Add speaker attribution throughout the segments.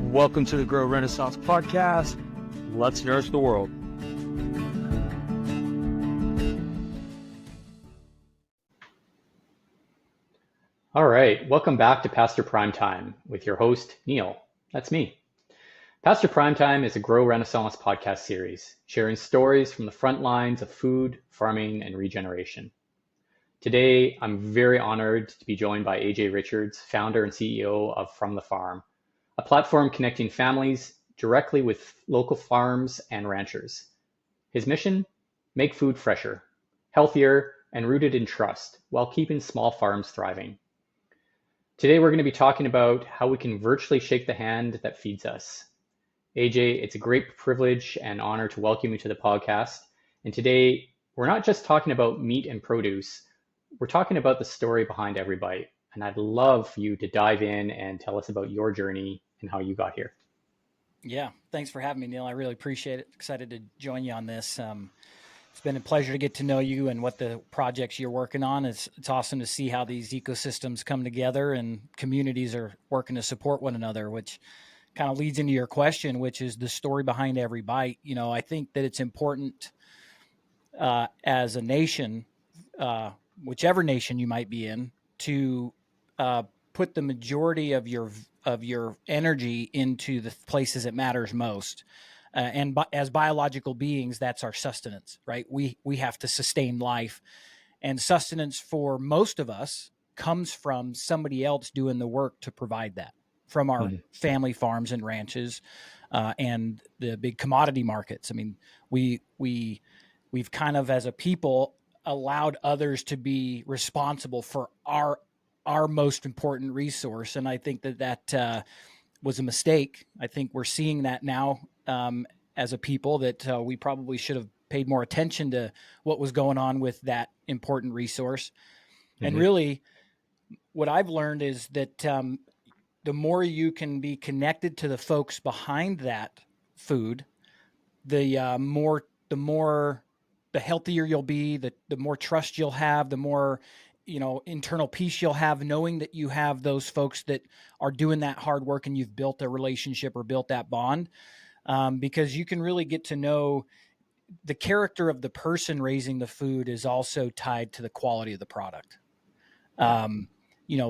Speaker 1: Welcome to the Grow Renaissance podcast. Let's nourish the world.
Speaker 2: All right, welcome back to Pasture Prime Time with your host, Neil. That's me. Pasture Prime Time is a Grow Renaissance podcast series, sharing stories from the front lines of food, farming, and regeneration. Today, I'm very honored to be joined by AJ Richards, founder and CEO of From the Farm, a platform connecting families directly with local farms and ranchers. His mission? Make food fresher, healthier, and rooted in trust while keeping small farms thriving. Today, we're going to be talking about how we can virtually shake the hand that feeds us. AJ, it's a great privilege and honor to welcome you to the podcast. And today, we're not just talking about meat and produce, we're talking about the story behind every bite. And I'd love for you to dive in and tell us about your journey and how you got here.
Speaker 3: Yeah, thanks for having me, Neil. I really appreciate it. Excited to join you on this. It's been a pleasure to get to know you and what the projects you're working on. It's awesome to see how these ecosystems come together and communities are working to support one another, which kind of leads into your question, which is the story behind every bite. You know, I think that it's important as a nation, whichever nation you might be in, to put the majority of your energy into the places it matters most. As biological beings, that's our sustenance, right? We have to sustain life, and sustenance for most of us comes from somebody else doing the work to provide that, from our family farms and ranches, and the big commodity markets. I mean, we've kind of, as a people, allowed others to be responsible for our most important resource, and I think that was a mistake. I think we're seeing that now. As a people, that we probably should have paid more attention to what was going on with that important resource. And really, what I've learned is that the more you can be connected to the folks behind that food, the healthier you'll be, the more trust you'll have, the more internal peace you'll have, knowing that you have those folks that are doing that hard work and you've built a relationship or built that bond. Because you can really get to know the character of the person raising the food is also tied to the quality of the product.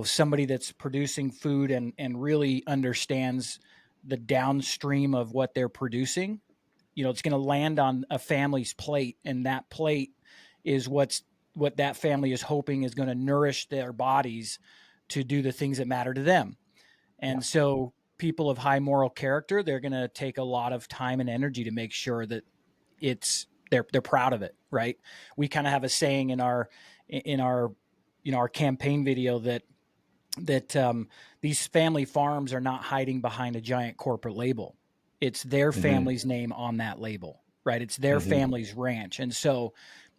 Speaker 3: Somebody that's producing food and really understands the downstream of what they're producing, it's going to land on a family's plate, and that plate is what that family is hoping is going to nourish their bodies to do the things that matter to them. And so people of high moral character, they're going to take a lot of time and energy to make sure that they're proud of it, right? We kind of have a saying in our campaign video that these family farms are not hiding behind a giant corporate label. It's their family's name on that label, right? It's their family's ranch. And so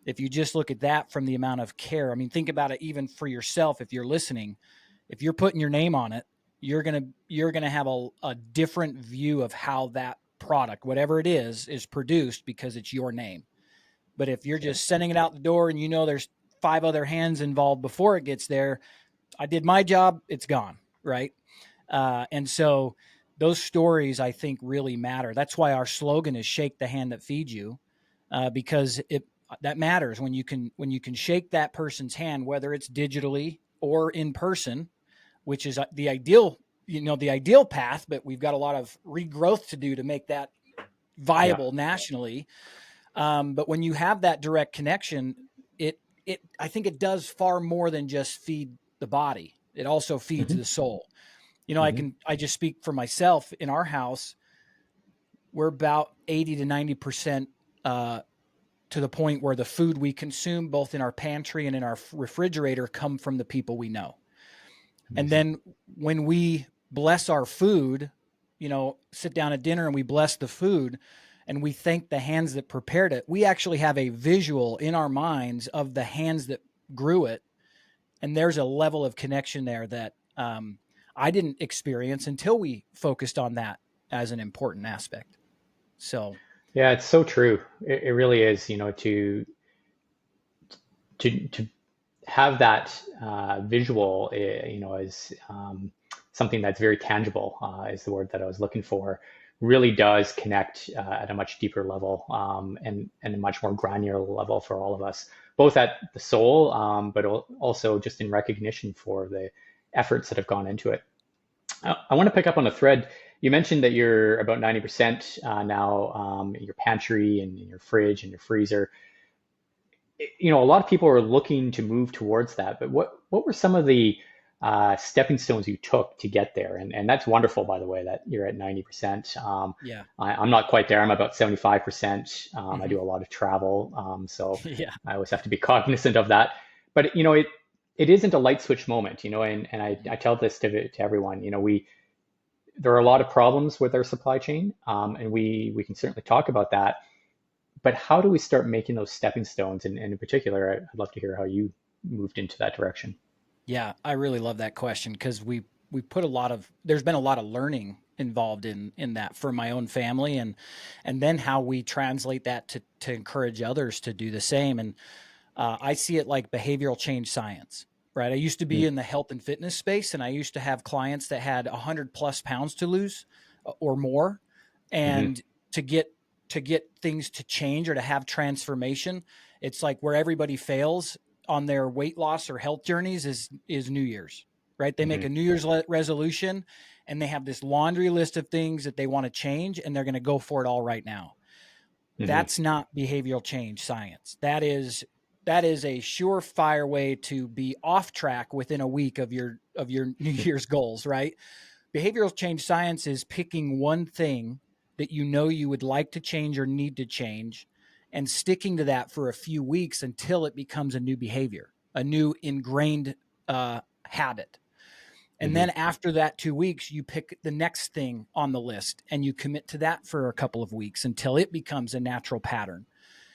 Speaker 3: if you just look at that from the amount of care, I mean, think about it even for yourself. If you're listening, if you're putting your name on it, you're gonna have a different view of how that product, whatever it is produced, because it's your name. But if you're just sending it out the door and there's 5 other hands involved before it gets there, I did my job, it's gone, right? And so those stories, I think, really matter. That's why our slogan is "Shake the hand that feeds you," because that matters when you can shake that person's hand, whether it's digitally or in person, which is the ideal path, but we've got a lot of regrowth to do to make that viable nationally. But when you have that direct connection, I think it does far more than just feed the body. It also feeds the soul. I just speak for myself. In our house, we're about 80 to 90% to the point where the food we consume, both in our pantry and in our refrigerator, come from the people we know. And then when we bless our food, sit down at dinner and we bless the food and we thank the hands that prepared it, we actually have a visual in our minds of the hands that grew it. And there's a level of connection there that I didn't experience until we focused on that as an important aspect. So,
Speaker 2: yeah, it's so true. It really is, to have that visual, as something that's very tangible, is the word that I was looking for, really does connect at a much deeper level, and a much more granular level for all of us, both at the soul, but also just in recognition for the efforts that have gone into it. I want to pick up on a thread. You mentioned that you're about 90% now, in your pantry and in your fridge and your freezer. A lot of people are looking to move towards that, but what were some of the stepping stones you took to get there? And that's wonderful, by the way, that you're at 90%.
Speaker 3: Yeah.
Speaker 2: I'm not quite there. I'm about 75%. I
Speaker 3: Hmm.
Speaker 2: do a lot of travel, so
Speaker 3: Yeah.
Speaker 2: I always have to be cognizant of that. But it isn't a light switch moment, and I tell this to everyone. There are a lot of problems with our supply chain, and we can certainly talk about that. But how do we start making those stepping stones? And in particular, I'd love to hear how you moved into that direction.
Speaker 3: Yeah, I really love that question because we put a lot of there's been a lot of learning involved in that for my own family, and then how we translate that to encourage others to do the same. And I see it like behavioral change science, right? I used to be
Speaker 2: Mm,
Speaker 3: in the health and fitness space, and I used to have clients that had 100 plus pounds to lose or more,
Speaker 2: mhm,
Speaker 3: and to get to get things to change or to have transformation, it's like where everybody fails on their weight loss or health journeys is New Year's, right? They make
Speaker 2: mhm,
Speaker 3: a New Year's resolution, and they have this laundry list of things that they want to change, and they're going to go for it all right now.
Speaker 2: mhm.
Speaker 3: That's not behavioral change science. That is a surefire way to be off track within a week of your New Year's goals, right? Behavioral change science is picking one thing that you know you would like to change or need to change, and sticking to that for a few weeks until it becomes a new behavior, a new ingrained habit. And
Speaker 2: Mhm.
Speaker 3: then after that 2 weeks, you pick the next thing on the list and you commit to that for a couple of weeks until it becomes a natural pattern.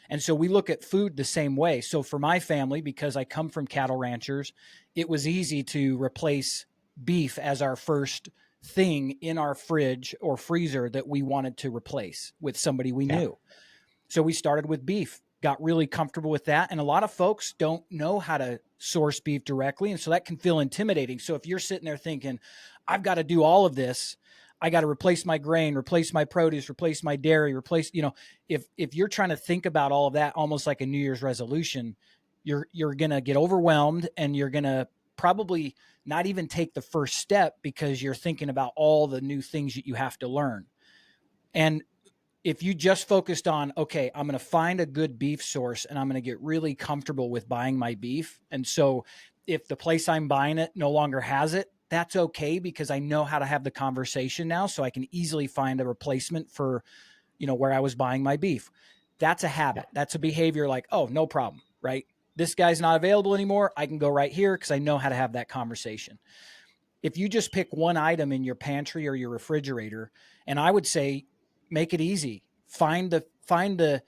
Speaker 3: And so we look at food the same way. So for my family, because I come from cattle ranchers, it was easy to replace beef as our first thing in our fridge or freezer that we wanted to replace with somebody we
Speaker 2: Yeah.
Speaker 3: knew. So we started with beef, got really comfortable with that. And a lot of folks don't know how to source beef directly. And so that can feel intimidating. So if you're sitting there thinking, I've got to do all of this, I got to replace my grain, replace my produce, replace my dairy, if you're trying to think about all of that almost like a New Year's resolution, you're going to get overwhelmed, and you're going to probably not even take the first step because you're thinking about all the new things that you have to learn. And if you just focused on, okay, I'm going to find a good beef source and I'm going to get really comfortable with buying my beef. And so if the place I'm buying it no longer has it, that's okay because I know how to have the conversation now. So I can easily find a replacement for, where I was buying my beef. That's a
Speaker 2: Yeah.
Speaker 3: habit. That's a behavior like, oh, no problem, right? This guy's not available anymore. I can go right here because I know how to have that conversation. If you just pick one item in your pantry or your refrigerator, and I would say make it easy. Find the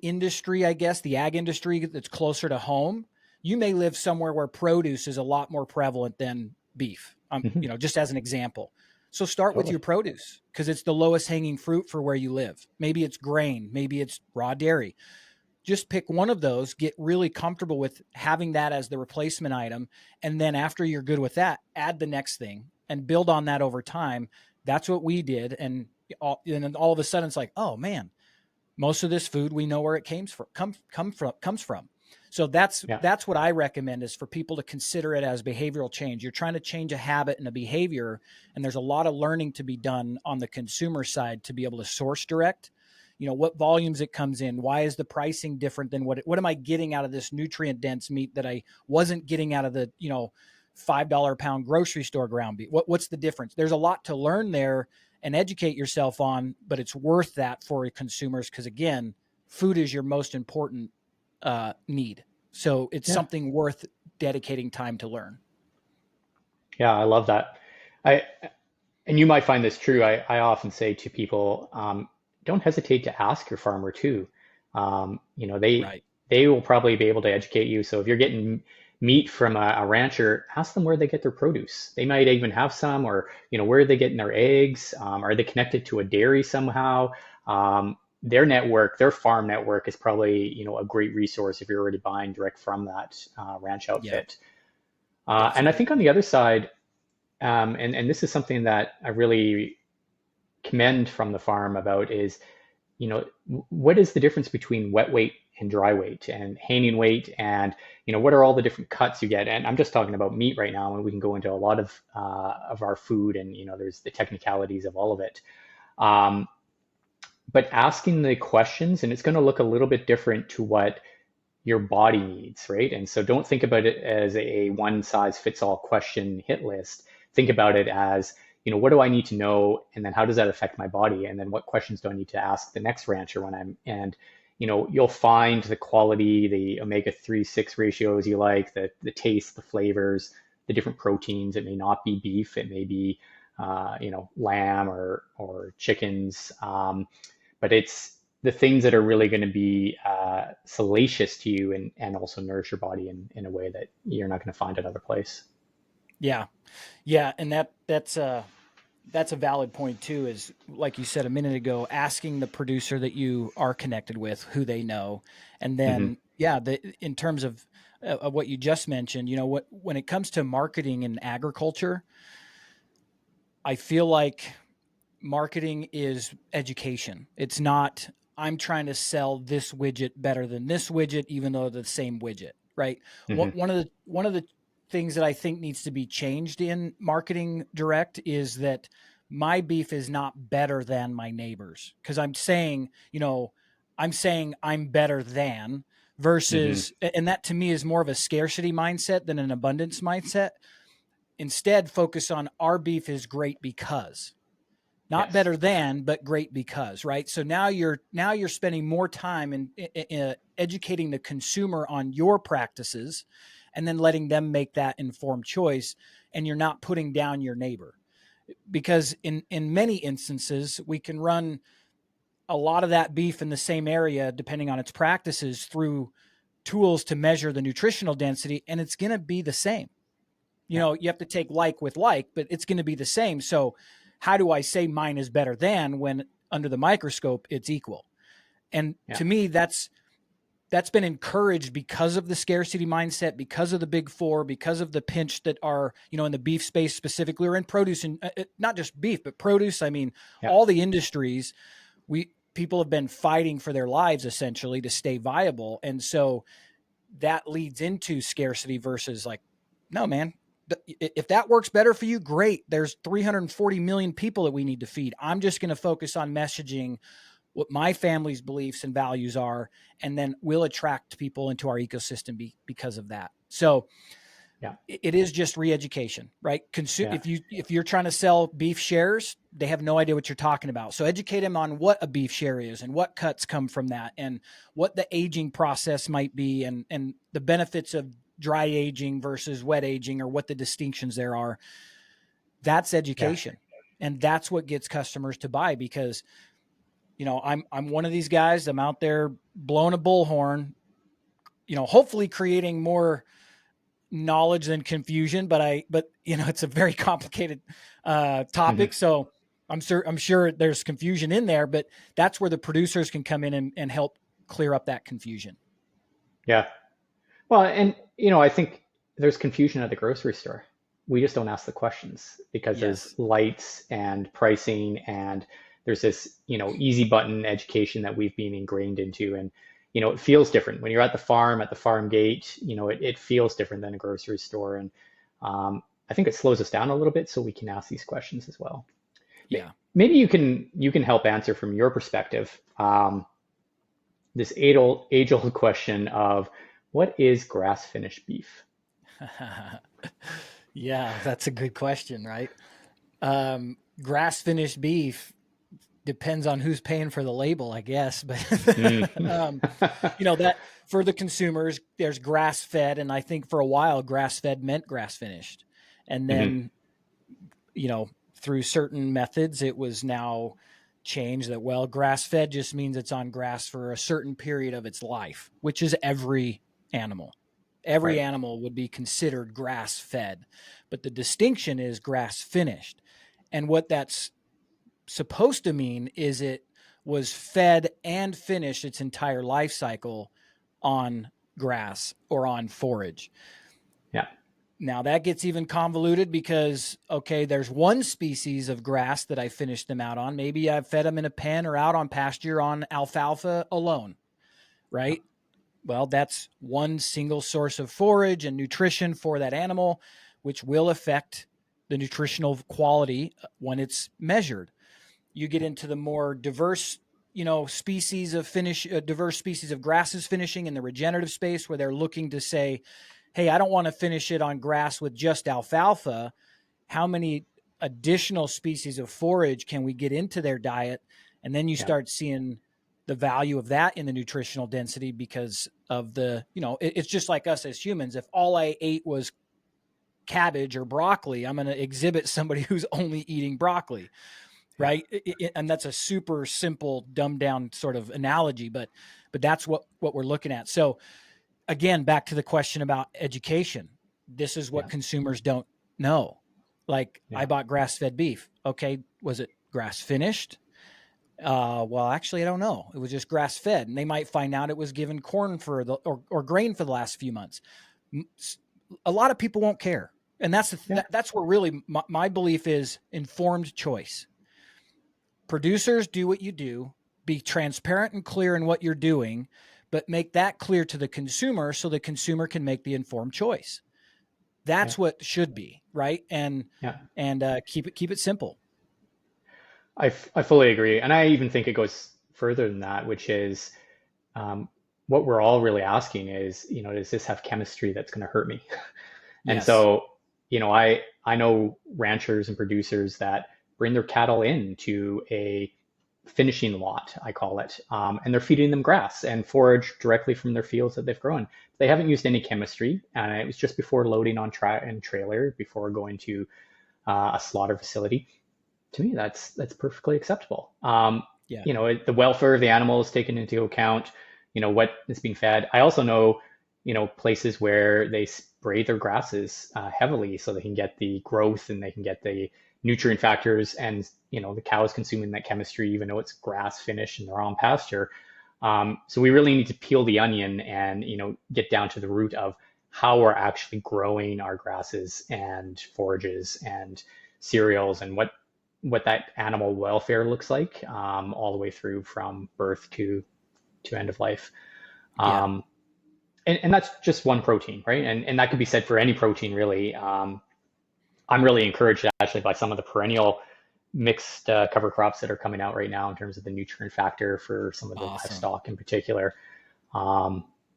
Speaker 3: industry, I guess, the ag industry that's closer to home. You may live somewhere where produce is a lot more prevalent than beef.
Speaker 2: Mhm.
Speaker 3: Just as an example. So start with your
Speaker 2: Totally.
Speaker 3: produce because it's the lowest hanging fruit for where you live. Maybe it's grain, maybe it's raw dairy. Just pick one of those, get really comfortable with having that as the replacement item. And then after you're good with that, add the next thing and build on that over time. That's what we did. And then all of a sudden it's like, oh man, most of this food we know where it comes from. So that's
Speaker 2: Yeah.
Speaker 3: that's what I recommend is for people to consider it as behavioral change. You're trying to change a habit and a behavior, and there's a lot of learning to be done on the consumer side to be able to source direct. What volumes it comes in, why is the pricing different than what am I getting out of this nutrient dense meat that I wasn't getting out of the $5 a pound grocery store ground beef. What's the difference? There's a lot to learn there and educate yourself on, but it's worth that for consumers because again, food is your most important need. So it's
Speaker 2: Yeah.
Speaker 3: something worth dedicating time to learn.
Speaker 2: Yeah. I love that. I and you might find this true. I often say to people, don't hesitate to ask your farmer too. They
Speaker 3: Right.
Speaker 2: will probably be able to educate you. So if you're getting meat from a rancher, ask them where they get their produce. They might even have some, or where are they getting their eggs? Are they connected to a dairy somehow? their network, their farm network is probably, a great resource if you're already buying direct from that ranch
Speaker 3: Yeah,
Speaker 2: outfit. And I
Speaker 3: definitely.
Speaker 2: think on the other side, and this is something that I really commend from the farm about is, what is the difference between wet weight and dry weight and hanging weight, and what are all the different cuts you get? And I'm just talking about meat right now, and we can go into a lot of our food, and there's the technicalities of all of it. Um, but asking the questions, and it's going to look a little bit different to what your body needs, right? And so don't think about it as a one size fits all question hit list. Think about it as, what do I need to know? And then how does that affect my body? And then what questions do I need to ask the next rancher and you'll find the quality, the omega-3, 6 ratios you like, the taste, the flavors, the different proteins. It may not be beef. It may be, lamb or chickens. But it's the things that are really going to be salacious to you and also nourish your body in a way that you're not going to find another place.
Speaker 3: Yeah. Yeah. And that's a valid point too, is like you said a minute ago, asking the producer that you are connected with who they know. And
Speaker 2: Mm-hmm.
Speaker 3: then, in terms of what you just mentioned, when it comes to marketing and agriculture, I feel like marketing is education. It's not, I'm trying to sell this widget better than this widget, even though they're the same widget, right?
Speaker 2: Mm-hmm.
Speaker 3: One of the things that I think needs to be changed in marketing direct is that my beef is not better than my neighbors. Cause I'm saying I'm better than
Speaker 2: Mm-hmm.
Speaker 3: versus, and that to me is more of a scarcity mindset than an abundance mindset. Instead, focus on our beef is great because, not
Speaker 2: Yes.
Speaker 3: better than, but great because, right? So now you're spending more time in educating the consumer on your practices, and then letting them make that informed choice. And you're not putting down your neighbor, because in many instances we can run a lot of that beef in the same area, depending on its practices, through tools to measure the nutritional density, and it's going to be the same.
Speaker 2: Yeah.
Speaker 3: You have to take like with like, but it's going to be the same. So how do I say mine is better than, when under the microscope it's equal? And
Speaker 2: Yeah.
Speaker 3: to me, that's been encouraged because of the scarcity mindset, because of the big four, because of the pinch that are, in the beef space specifically, or in produce, and not just beef, but produce. I mean,
Speaker 2: Yeah.
Speaker 3: all the industries, people have been fighting for their lives essentially to stay viable. And so that leads into scarcity versus, like, no, man, if that works better for you, great. There's 340 million people that we need to feed. I'm just going to focus on messaging what my family's beliefs and values are, and then we'll attract people into our ecosystem because of that. So
Speaker 2: Yeah.
Speaker 3: it is just re-education, right?
Speaker 2: Yeah.
Speaker 3: If you're trying to sell beef shares, they have no idea what you're talking about. So educate them on what a beef share is, and what cuts come from that, and what the aging process might be, and the benefits of dry aging versus wet aging, or what the distinctions there are. That's
Speaker 2: Yeah.
Speaker 3: education. And that's what gets customers to buy, because, I'm one of these guys. I'm out there blowing a bullhorn, hopefully creating more knowledge than confusion, but it's a very complicated
Speaker 2: Mm-hmm.
Speaker 3: topic. So I'm sure there's confusion in there, but that's where the producers can come in and help clear up that confusion.
Speaker 2: Yeah. Well, and I think there's confusion at the grocery store. We just don't ask the questions because there's
Speaker 3: Yes.
Speaker 2: lights and pricing, and there's this, easy button education that we've been ingrained into. And, it feels different when you're at the farm gate, it feels different than a grocery store. And I think it slows us down a little bit so we can ask these questions as well.
Speaker 3: Yeah.
Speaker 2: Maybe you can help answer from your perspective, this age-old question of what is grass-finished beef?
Speaker 3: Yeah, that's a good question, right? Grass finished beef depends on who's paying for the label, I guess. But
Speaker 2: Mm.
Speaker 3: that for the consumers, there's grass fed, and I think for a while grass fed meant grass finished, and
Speaker 2: Mhm.
Speaker 3: then through certain methods it was now changed that, well, grass fed just means it's on grass for a certain period of its life, which is every animal. Every
Speaker 2: Right.
Speaker 3: animal would be considered grass fed, but the distinction is grass finished. And what that's supposed to mean is it was fed and finished its entire life cycle on grass or on forage.
Speaker 2: Yeah.
Speaker 3: Now that gets even convoluted because, okay, there's one species of grass that I finished them out on. Maybe I've fed them in a pen or out on pasture on alfalfa alone, right? Well, that's one single source of forage and nutrition for that animal, which will affect the nutritional quality when it's measured. You get into the more diverse, species of diverse species of grasses finishing in the regenerative space where they're looking to say, hey, I don't want to finish it on grass with just alfalfa. How many additional species of forage can we get into their diet? And then you start seeing the value of that in the nutritional density because of it's just like us as humans. If all I ate was cabbage or broccoli, I'm going to exhibit somebody who's only eating broccoli. Right. And that's a super simple, dumbed down sort of analogy, but that's what we're looking at. So again, back to the question about education. This is what consumers don't know. Like I bought grass-fed beef. Okay. Was it grass finished? Well, actually, I don't know. It was just grass-fed, and they might find out it was given corn or grain for the last few months. A lot of people won't care. And that's that's where really my belief is informed choice. Producers, do what you do, be transparent and clear in what you're doing, but make that clear to the consumer so the consumer can make the informed choice. That's what should be, right? And keep it simple.
Speaker 2: I fully agree. And I even think it goes further than that, which is what we're all really asking is, does this have chemistry that's going to hurt me? And so, I know ranchers and producers that bring their cattle into a finishing lot, I call it, and they're feeding them grass and forage directly from their fields that they've grown. They haven't used any chemistry, and it was just before loading on trailer, before going to a slaughter facility. To me, that's perfectly acceptable. The welfare of the animal is taken into account. What is being fed. I also know, places where they spray their grasses heavily so they can get the growth and they can get the nutrient factors, and the cow is consuming that chemistry even though it's grass finished and they're on pasture. So we really need to peel the onion and get down to the root of how we're actually growing our grasses and forages and cereals and what that animal welfare looks like, all the way through from birth to end of life. And that's just one protein, right? And that could be said for any protein, really. I'm really encouraged actually by some of the perennial mixed cover crops that are coming out right now in terms of the nutrient factor for some of the livestock in particular.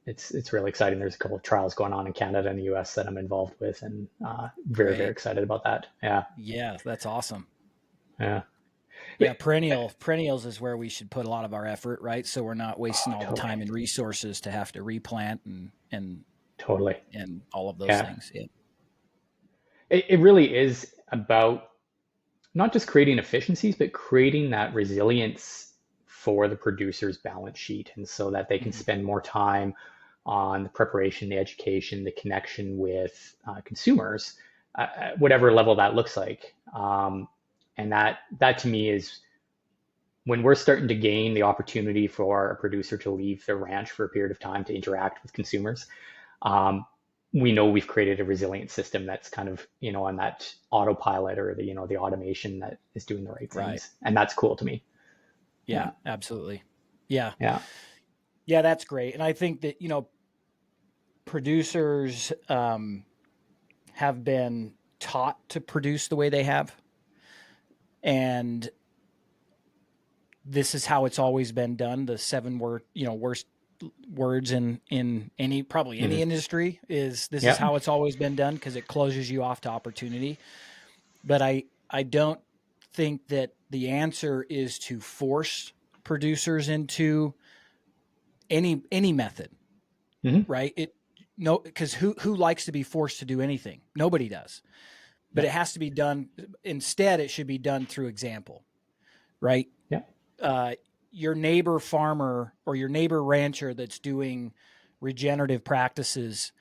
Speaker 2: It's really exciting. There's a couple of trials going on in Canada and the US that I'm involved with, and very excited about that.
Speaker 3: Yeah, that's awesome.
Speaker 2: Yeah,
Speaker 3: perennials is where we should put a lot of our effort, right? So we're not wasting all the time and resources to have to replant and
Speaker 2: totally
Speaker 3: and all of those things. Yeah.
Speaker 2: It really is about not just creating efficiencies, but creating that resilience for the producer's balance sheet, and so that they can spend more time on the preparation, the education, the connection with consumers, whatever level that looks like. And that to me is when we're starting to gain the opportunity for a producer to leave their ranch for a period of time to interact with consumers. We know we've created a resilient system that's kind of, on that autopilot or the automation that is doing the right things. Right. And that's cool to me.
Speaker 3: Yeah, absolutely. Yeah. Yeah, that's great. And I think that, producers have been taught to produce the way they have. And this is how it's always been done. The 7 worst words in any industry is this is how it's always been done, because it closes you off to opportunity. But I don't think that the answer is to force producers into any method, right? Because who likes to be forced to do anything? Nobody does. But it has to be done. Instead, it should be done through example, right?
Speaker 2: Yeah.
Speaker 3: Your neighbor farmer or your neighbor rancher that's doing regenerative practices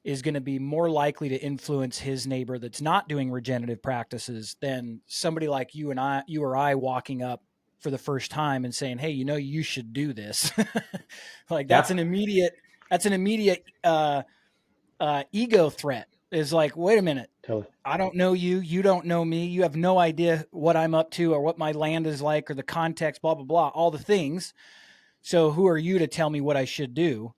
Speaker 3: is going to be more likely to influence his neighbor that's not doing regenerative practices than somebody like you or I walking up for the first time and saying, hey, you should do this. Like
Speaker 2: Yeah.
Speaker 3: that's an immediate ego threat. Is like, wait a minute.
Speaker 2: Totally.
Speaker 3: I don't know you. You don't know me. You have no idea what I'm up to or what my land is like or the context, blah, blah, blah, all the things. So who are you to tell me what I should do?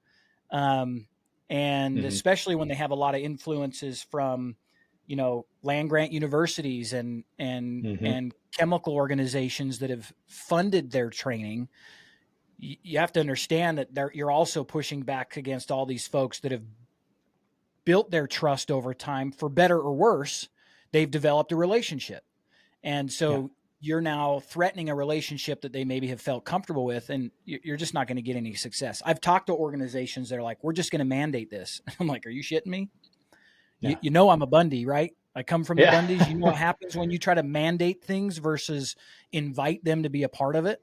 Speaker 3: And especially when they have a lot of influences from, land grant universities and chemical organizations that have funded their training. You have to understand that you're also pushing back against all these folks that have built their trust over time. For better or worse, they've developed a relationship. And so you're now threatening a relationship that they maybe have felt comfortable with, and you're just not going to get any success. I've talked to organizations that are like, we're just going to mandate this. I'm like, are you shitting me? Yeah. You know I'm a Bundy, right? I come from the Bundys. You know what happens when you try to mandate things versus invite them to be a part of it?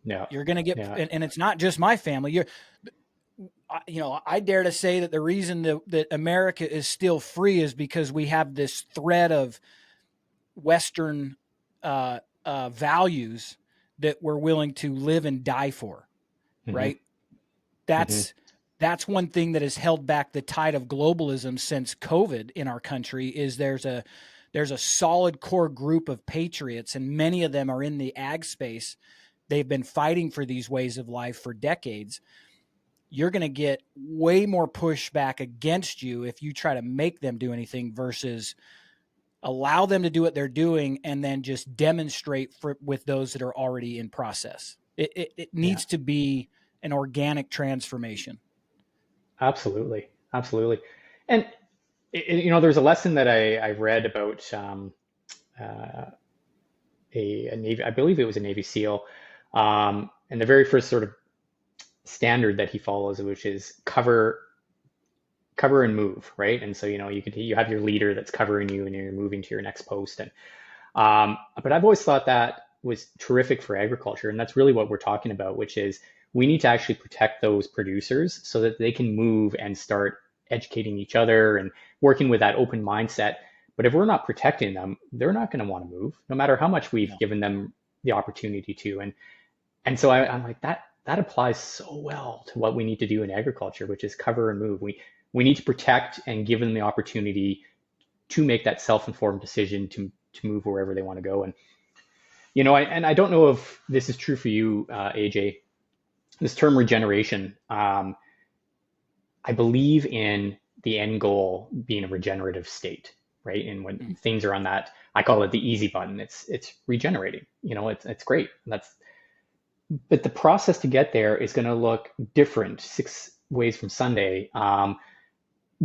Speaker 3: Yeah. You're going to get and it's not just my family. I dare to say that the reason that America is still free is because we have this thread of Western values that we're willing to live and die for, right? That's one thing that has held back the tide of globalism since COVID in our country. Is there's a solid core group of patriots, and many of them are in the ag space. They've been fighting for these ways of life for decades. You're going to get way more pushback against you if you try to make them do anything versus allow them to do what they're doing and then just demonstrate with those that are already in process. It needs to be an organic transformation. Absolutely.
Speaker 2: And, there's a lesson that I read about a Navy, I believe it was a Navy SEAL, and the very first sort of standard that he follows, which is cover and move, right? And so you have your leader that's covering you, and you're moving to your next post. And but I've always thought that was terrific for agriculture, and that's really what we're talking about, which is we need to actually protect those producers so that they can move and start educating each other and working with that open mindset. But if we're not protecting them, they're not going to want to move, no matter how much we've given them the opportunity to. And so I'm like, that applies so well to what we need to do in agriculture, which is cover and move. We need to protect and give them the opportunity to make that self-informed decision to move wherever they want to go. And, I don't know if this is true for you, AJ, this term regeneration. I believe in the end goal being a regenerative state, right? And when things are on that, I call it the easy button. It's regenerating, it's great. But the process to get there is going to look different 6 ways from Sunday,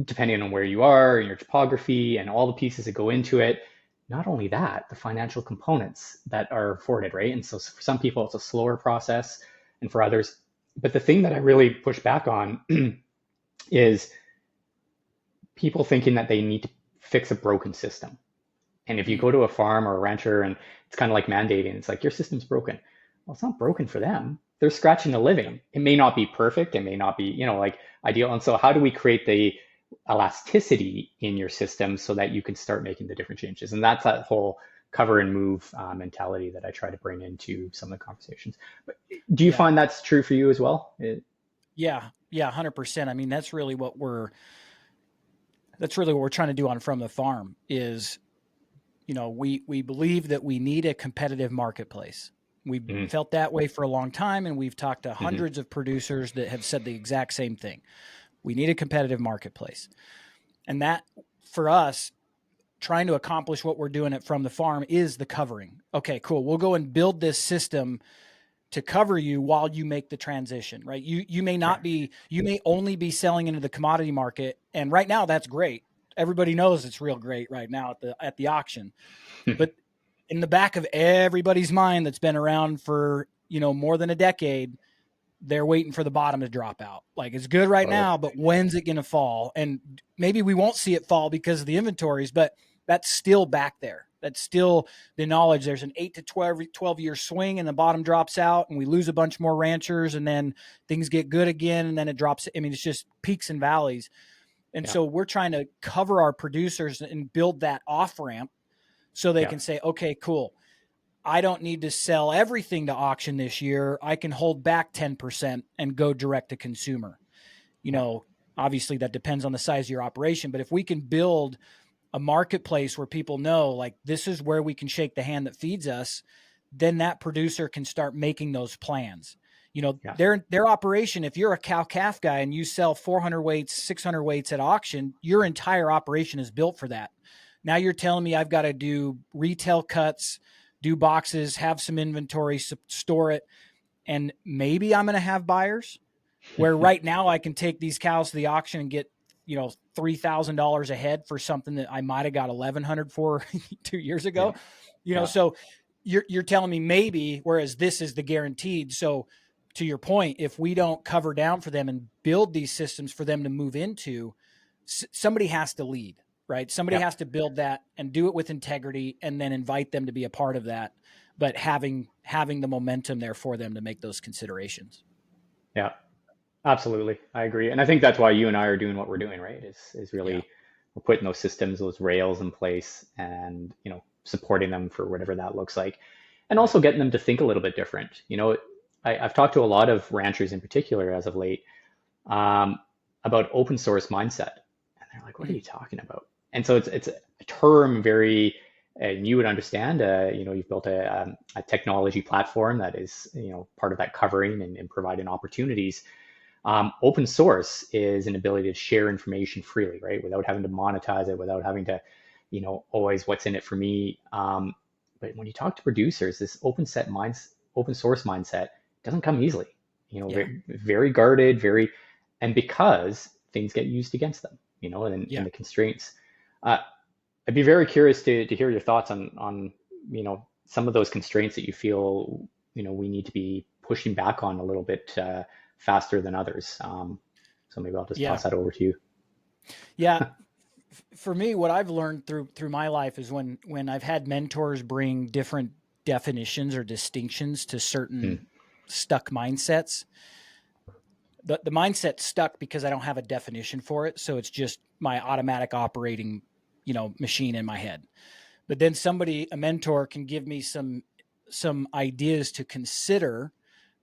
Speaker 2: depending on where you are and your topography and all the pieces that go into it. Not only that, the financial components that are afforded, right? And so for some people, it's a slower process, and for others. But the thing that I really push back on is people thinking that they need to fix a broken system. And if you go to a farm or a rancher, and it's kind of like mandating, it's like, your system's broken. Well, it's not broken for them. They're scratching a living. It may not be perfect. It may not be, ideal. And so how do we create the elasticity in your system so that you can start making the different changes? And that's that whole cover and move mentality that I try to bring into some of the conversations. But do you find that's true for you as well?
Speaker 3: Yeah, 100%. I mean, that's really what we're trying to do on From the Farm is, we believe that we need a competitive marketplace. We've felt that way for a long time, and we've talked to hundreds of producers that have said the exact same thing. We need a competitive marketplace. And that, for us, trying to accomplish what we're doing at From the Farm is the covering. Okay, cool. We'll go and build this system to cover you while you make the transition, right? You may not be, you may only be selling into the commodity market. And right now that's great. Everybody knows it's real great right now at the auction. But in the back of everybody's mind that's been around for, more than a decade, they're waiting for the bottom to drop out. Like, it's good right now, but when's it going to fall? And maybe we won't see it fall because of the inventories, but that's still back there. That's still the knowledge. There's an 8 to 12 year swing, and the bottom drops out, and we lose a bunch more ranchers, and then things get good again, and then it drops. I mean, it's just peaks and valleys. And so we're trying to cover our producers and build that off ramp so they can say, okay, cool. I don't need to sell everything to auction this year. I can hold back 10% and go direct to consumer. You know, obviously that depends on the size of your operation, but if we can build a marketplace where people know, like, this is where we can shake the hand that feeds us, then that producer can start making those plans. You know, their operation, if you're a cow-calf guy and you sell 400 weights, 600 weights at auction, your entire operation is built for that. Now you're telling me I've got to do retail cuts, do boxes, have some inventory, store it, and maybe I'm going to have buyers. Where right now I can take these cows to the auction and get, you know, $3,000 a head for something that I might have got $1,100 for 2 years ago. You know, so you're telling me maybe, whereas this is the guaranteed. So to your point, if we don't cover down for them and build these systems for them to move into, somebody has to lead. Right. Somebody has to build that and do it with integrity and then invite them to be a part of that. But having the momentum there for them to make those considerations.
Speaker 2: Yeah, absolutely. I agree. And I think that's why you and I are doing what we're doing, right? Is really we're putting those systems, those rails in place and, you know, supporting them for whatever that looks like. And also getting them to think a little bit different. You know, I've talked to a lot of ranchers in particular as of late about open source mindset. And they're like, what are you talking about? And so it's a term very, and you would understand, you know, you've built a technology platform that is, you know, part of that covering and providing opportunities. Open source is an ability to share information freely, right? Without having to monetize it, without having to, you know, always what's in it for me. But when you talk to producers, this open source mindset doesn't come easily, you know, very guarded, and because things get used against them, you know, and the constraints. I'd be very curious to hear your thoughts on, you know, some of those constraints that you feel, you know, we need to be pushing back on a little bit faster than others. So maybe I'll just toss that over to you.
Speaker 3: Yeah. For me, what I've learned through my life is when I've had mentors bring different definitions or distinctions to certain stuck mindsets. The mindset stuck because I don't have a definition for it. So it's just my automatic operating, you know, machine in my head. But then a mentor can give me some ideas to consider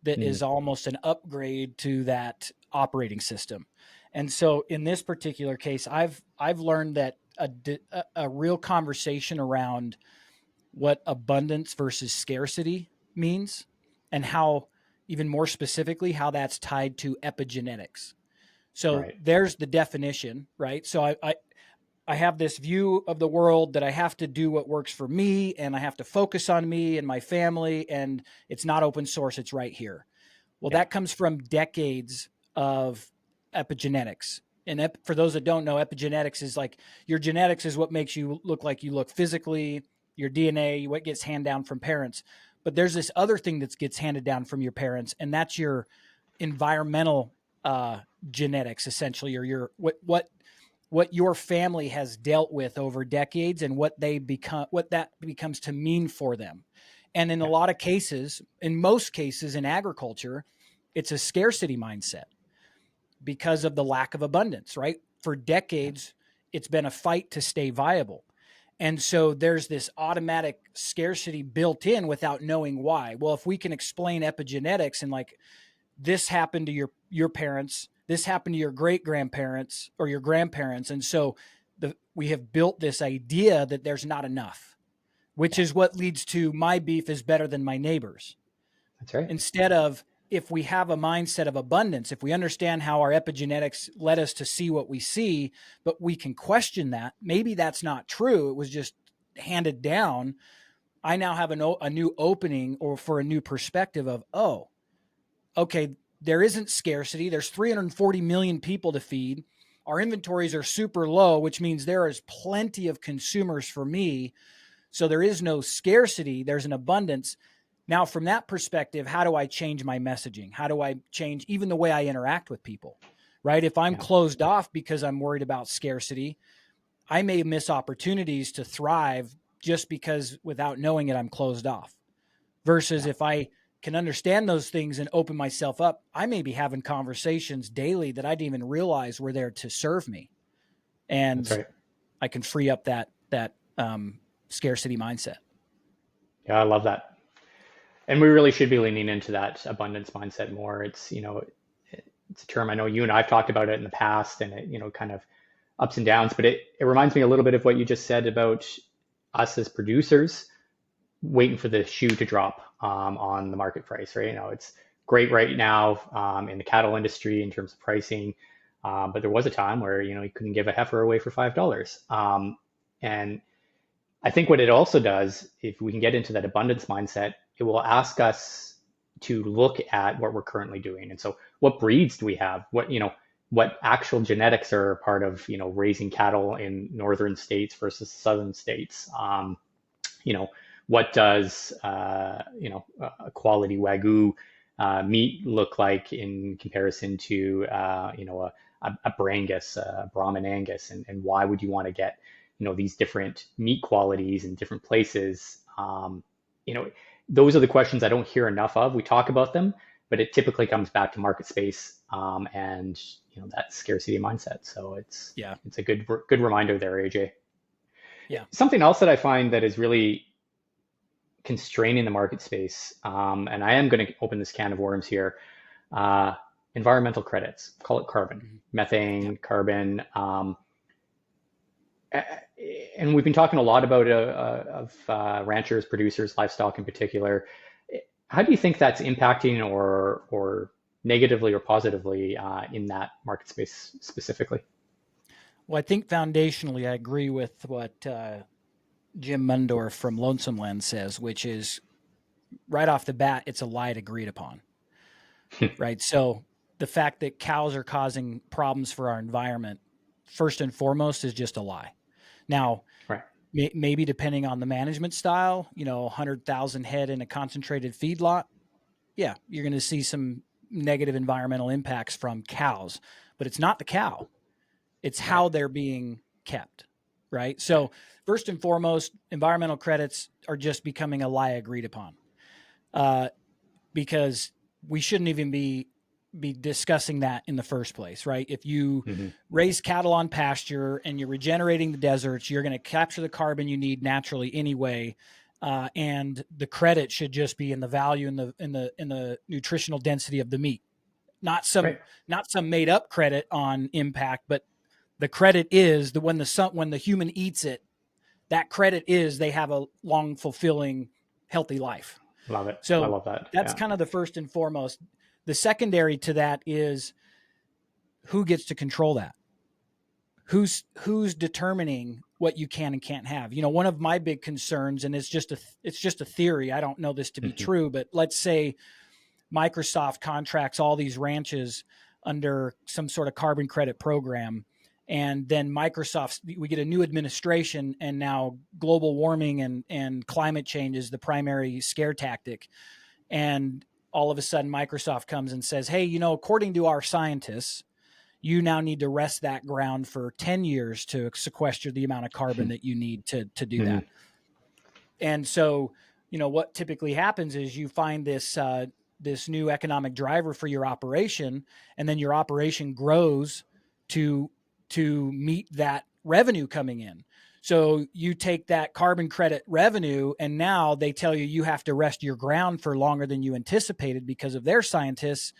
Speaker 3: that is almost an upgrade to that operating system. And so in this particular case, I've learned that a real conversation around what abundance versus scarcity means, and how, even more specifically, how that's tied to epigenetics. So there's the definition, right? So I have this view of the world that I have to do what works for me, and I have to focus on me and my family, and it's not open source. It's right here. Well, that comes from decades of epigenetics. And for those that don't know, epigenetics is like your genetics is what makes you look like you look physically, your DNA, what gets handed down from parents. But there's this other thing that gets handed down from your parents, and that's your environmental genetics, essentially, or your what your family has dealt with over decades and what that becomes to mean for them. And in a lot of cases, in most cases in agriculture, it's a scarcity mindset because of the lack of abundance, right? For decades, it's been a fight to stay viable. And so there's this automatic scarcity built in without knowing why. Well, if we can explain epigenetics and like, this happened to your parents, this happened to your great grandparents or your grandparents. And so we have built this idea that there's not enough, which is what leads to my beef is better than my neighbor's.
Speaker 2: That's right.
Speaker 3: Instead of, if we have a mindset of abundance, if we understand how our epigenetics led us to see what we see, but we can question that, maybe that's not true. It was just handed down. I now have a new opening or for a new perspective of, oh, okay, there isn't scarcity. There's 340 million people to feed. Our inventories are super low, which means there is plenty of consumers for me. So there is no scarcity. There's an abundance. Now, from that perspective, how do I change my messaging? How do I change even the way I interact with people, right? If I'm closed off because I'm worried about scarcity, I may miss opportunities to thrive just because without knowing it, I'm closed off. Versus if I can understand those things and open myself up, I may be having conversations daily that I didn't even realize were there to serve me. And I can free up that scarcity mindset.
Speaker 2: Yeah, I love that. And we really should be leaning into that abundance mindset more. It's, it's a term I know you and I've talked about it in the past, and it, kind of ups and downs, but it reminds me a little bit of what you just said about us as producers waiting for the shoe to drop on the market price, right? It's great right now in the cattle industry in terms of pricing, but there was a time where, you couldn't give a heifer away for $5. And I think what it also does, if we can get into that abundance mindset, it will ask us to look at what we're currently doing. And so what breeds do we have? What actual genetics are part of, raising cattle in northern states versus southern states? What does, a quality Wagyu meat look like in comparison to, a Brangus, a Brahman Angus, and why would you want to get, these different meat qualities in different places? Those are the questions I don't hear enough of. We talk about them, but it typically comes back to market space and that scarcity mindset. So it's a good reminder there, AJ.
Speaker 3: Yeah.
Speaker 2: Something else that I find that is really constraining the market space, and I am going to open this can of worms here. Environmental credits, call it carbon, methane, carbon. And we've been talking a lot about ranchers, producers, livestock in particular. How do you think that's impacting or negatively or positively in that market space specifically?
Speaker 3: Well, I think foundationally, I agree with what Jim Mundorf from Lonesome Land says, which is right off the bat, it's a lie agreed upon, right? So the fact that cows are causing problems for our environment, first and foremost, is just a lie. Now,
Speaker 2: right.
Speaker 3: Maybe depending on the management style, 100,000 head in a concentrated feedlot, yeah, you're going to see some negative environmental impacts from cows, but it's not the cow. It's how they're being kept, right? So first and foremost, environmental credits are just becoming a lie agreed upon because we shouldn't even be discussing that in the first place, right? If you raise cattle on pasture and you're regenerating the deserts, you're going to capture the carbon you need naturally anyway, and the credit should just be in the value in the nutritional density of the meat, not some made up credit on impact, but the credit is when the human eats it, that credit is they have a long, fulfilling, healthy life.
Speaker 2: Love it.
Speaker 3: So
Speaker 2: I love that.
Speaker 3: That's kind of the first and foremost. The secondary to that is who gets to control that? Who's determining what you can and can't have? One of my big concerns, and it's just a theory. I don't know this to be true, but let's say Microsoft contracts all these ranches under some sort of carbon credit program. And then we get a new administration, and now global warming and climate change is the primary scare tactic. And all of a sudden Microsoft comes and says, hey, according to our scientists, you now need to rest that ground for 10 years to sequester the amount of carbon that you need to do that. And so, what typically happens is you find this new economic driver for your operation, and then your operation grows to meet that revenue coming in. So you take that carbon credit revenue, and now they tell you have to rest your ground for longer than you anticipated because of their scientists,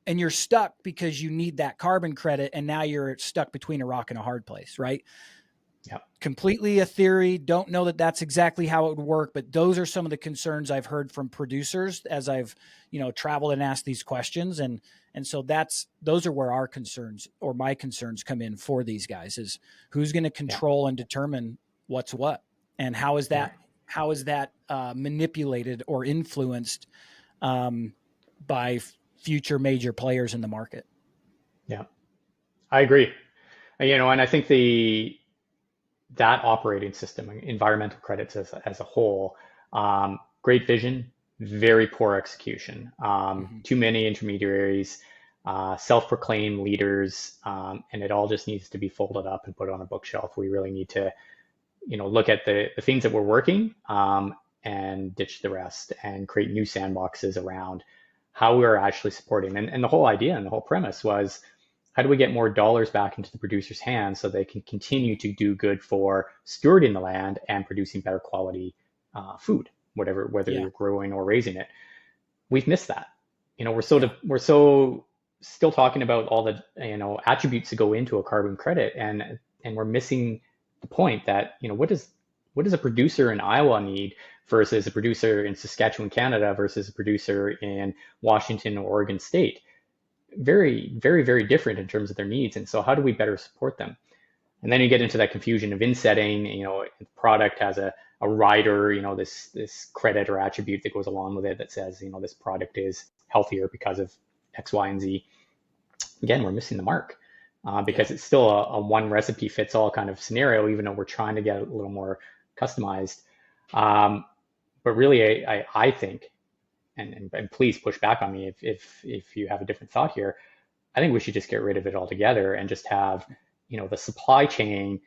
Speaker 3: and you're stuck because you need that carbon credit, and now you're stuck between a rock and a hard place, right?
Speaker 2: Yeah.
Speaker 3: Completely a theory. Don't know that that's exactly how it would work, but those are some of the concerns I've heard from producers as I've, traveled and asked these questions. And so those are where our concerns or my concerns come in for these guys is who's going to control and determine what's what, and how is that manipulated or influenced by future major players in the market.
Speaker 2: Yeah, I agree. And I think that operating system, environmental credits as a whole, great vision, very poor execution, too many intermediaries, self-proclaimed leaders, and it all just needs to be folded up and put on a bookshelf. We really need to, look at the things that we're working and ditch the rest and create new sandboxes around how we're actually supporting. And the whole idea and the whole premise was, how do we get more dollars back into the producer's hands so they can continue to do good for stewarding the land and producing better quality food? whether
Speaker 3: Yeah.
Speaker 2: you're growing or raising it. We've missed that. We're so still talking about all the, attributes that go into a carbon credit, and we're missing the point that, what does a producer in Iowa need versus a producer in Saskatchewan, Canada versus a producer in Washington or Oregon State? Very, very, very different in terms of their needs. And so how do we better support them? And then you get into that confusion of insetting, the product has a rider, this credit or attribute that goes along with it that says, this product is healthier because of X, Y, and Z. Again, we're missing the mark because it's still a one recipe fits all kind of scenario, even though we're trying to get a little more customized. But really, I think, and please push back on me if you have a different thought here, I think we should just get rid of it altogether and just have, the supply chain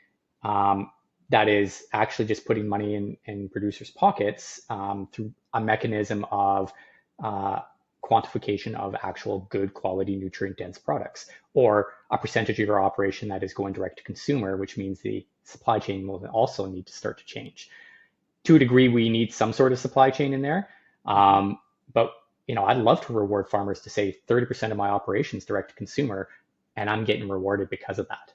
Speaker 2: that is actually just putting money in producers' pockets through a mechanism of quantification of actual good quality nutrient dense products, or a percentage of your operation that is going direct to consumer, which means the supply chain will also need to start to change. To a degree, we need some sort of supply chain in there. But I'd love to reward farmers to say 30% of my operations direct to consumer, and I'm getting rewarded because of that.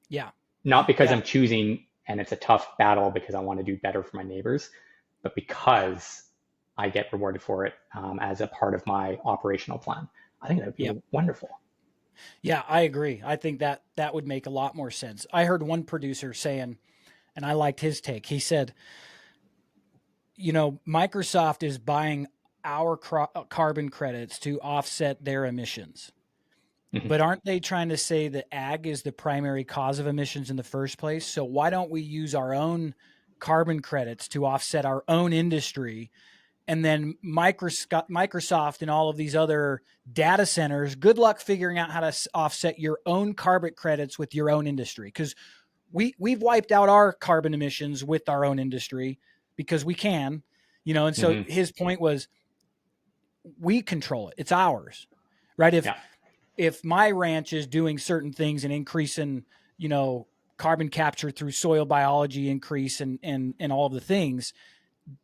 Speaker 3: Yeah.
Speaker 2: Not because I'm choosing and it's a tough battle because I want to do better for my neighbors, but because I get rewarded for it as a part of my operational plan. I think that would be wonderful.
Speaker 3: Yeah, I agree. I think that would make a lot more sense. I heard one producer saying, and I liked his take. He said, Microsoft is buying our carbon credits to offset their emissions. But aren't they trying to say that ag is the primary cause of emissions in the first place? So why don't we use our own carbon credits to offset our own industry? And then Microsoft and all of these other data centers, good luck figuring out how to offset your own carbon credits with your own industry. Because we've wiped out our carbon emissions with our own industry because we can, and so his point was, we control it. It's ours, right? If my ranch is doing certain things and increasing, carbon capture through soil biology increase and all of the things,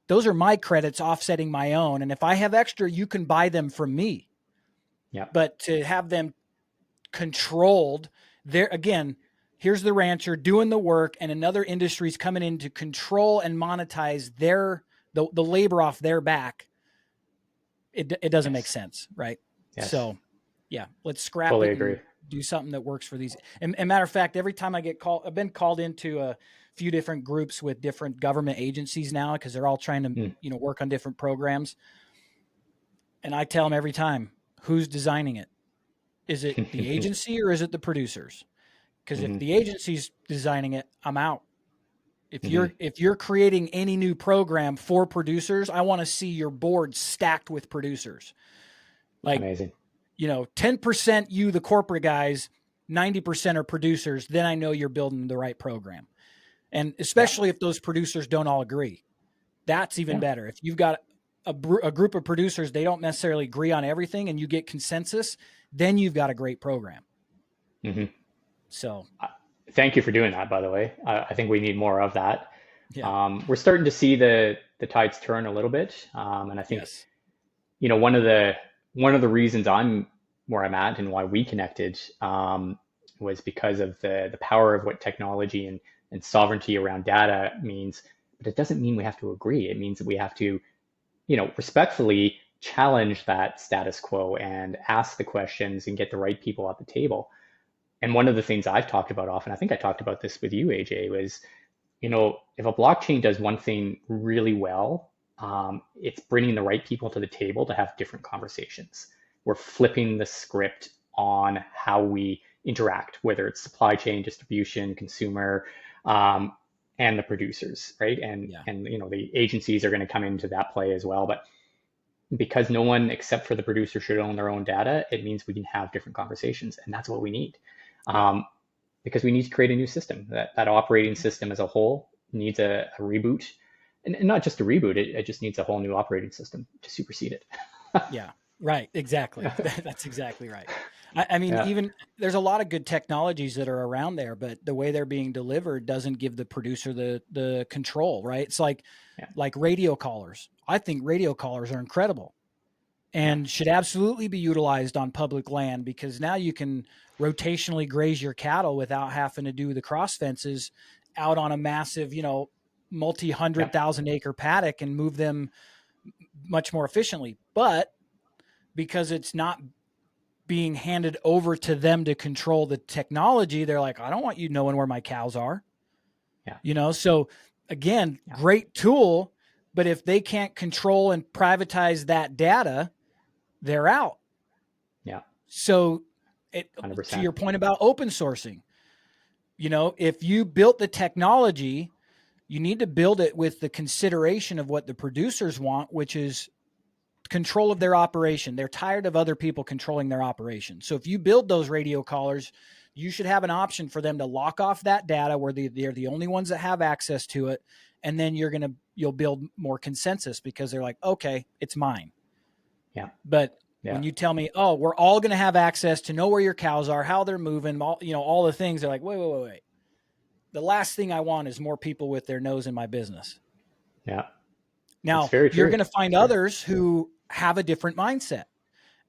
Speaker 3: those are my credits offsetting my own. And if I have extra, you can buy them from me.
Speaker 2: Yeah.
Speaker 3: But to have them controlled, there again, here's the rancher doing the work, and another industry's coming in to control and monetize the labor off their back. It doesn't make sense, right?
Speaker 2: Yes.
Speaker 3: So, yeah, let's scrap
Speaker 2: Fully
Speaker 3: it
Speaker 2: agree.
Speaker 3: and do something that works for these. And matter of fact, every time I get called, I've been called into a few different groups with different government agencies now because they're all trying to, work on different programs. And I tell them every time, who's designing it? Is it the agency or is it the producers? Because if the agency's designing it, I'm out. If you're creating any new program for producers, I want to see your board stacked with producers. Like,
Speaker 2: amazing.
Speaker 3: 10% you, the corporate guys, 90% are producers. Then I know you're building the right program. And especially if those producers don't all agree, that's even better. If you've got a group of producers, they don't necessarily agree on everything and you get consensus, then you've got a great program. So
Speaker 2: thank you for doing that, by the way. I think we need more of that.
Speaker 3: Yeah.
Speaker 2: We're starting to see the tides turn a little bit. And I think, one of the reasons I'm where I'm at and why we connected was because of the power of what technology and sovereignty around data means. But it doesn't mean we have to agree. It means that we have to, respectfully challenge that status quo and ask the questions and get the right people at the table. And one of the things I've talked about often, I think I talked about this with you, AJ, was, if a blockchain does one thing really well, it's bringing the right people to the table to have different conversations. We're flipping the script on how we interact, whether it's supply chain, distribution, consumer, and the producers, right? And the agencies are going to come into that play as well. But because no one except for the producer should own their own data, it means we can have different conversations, and that's what we need. Because we need to create a new system. That operating system as a whole needs a reboot, and not just a reboot. It just needs a whole new operating system to supersede it.
Speaker 3: Yeah, right. Exactly. That's exactly right. I mean, even there's a lot of good technologies that are around there, but the way they're being delivered doesn't give the producer the control, right? It's like like radio collars. I think radio collars are incredible and should absolutely be utilized on public land, because now you can rotationally graze your cattle without having to do the cross fences out on a massive, multi-hundred thousand acre paddock and move them much more efficiently. But because it's not being handed over to them to control the technology, they're like, I don't want you knowing where my cows are. So again, great tool, but if they can't control and privatize that data, they're out.
Speaker 2: Yeah.
Speaker 3: So
Speaker 2: 100%.
Speaker 3: to your point about open sourcing, if you built the technology, you need to build it with the consideration of what the producers want, which is control of their operation. They're tired of other people controlling their operation. So if you build those radio collars, you should have an option for them to lock off that data where they're the only ones that have access to it. And then you'll build more consensus because they're like, okay, it's mine.
Speaker 2: Yeah.
Speaker 3: But when you tell me, oh, we're all going to have access to know where your cows are, how they're moving, all the things, they're like, wait. The last thing I want is more people with their nose in my business.
Speaker 2: Yeah.
Speaker 3: Now, you're going to find others who have a different mindset.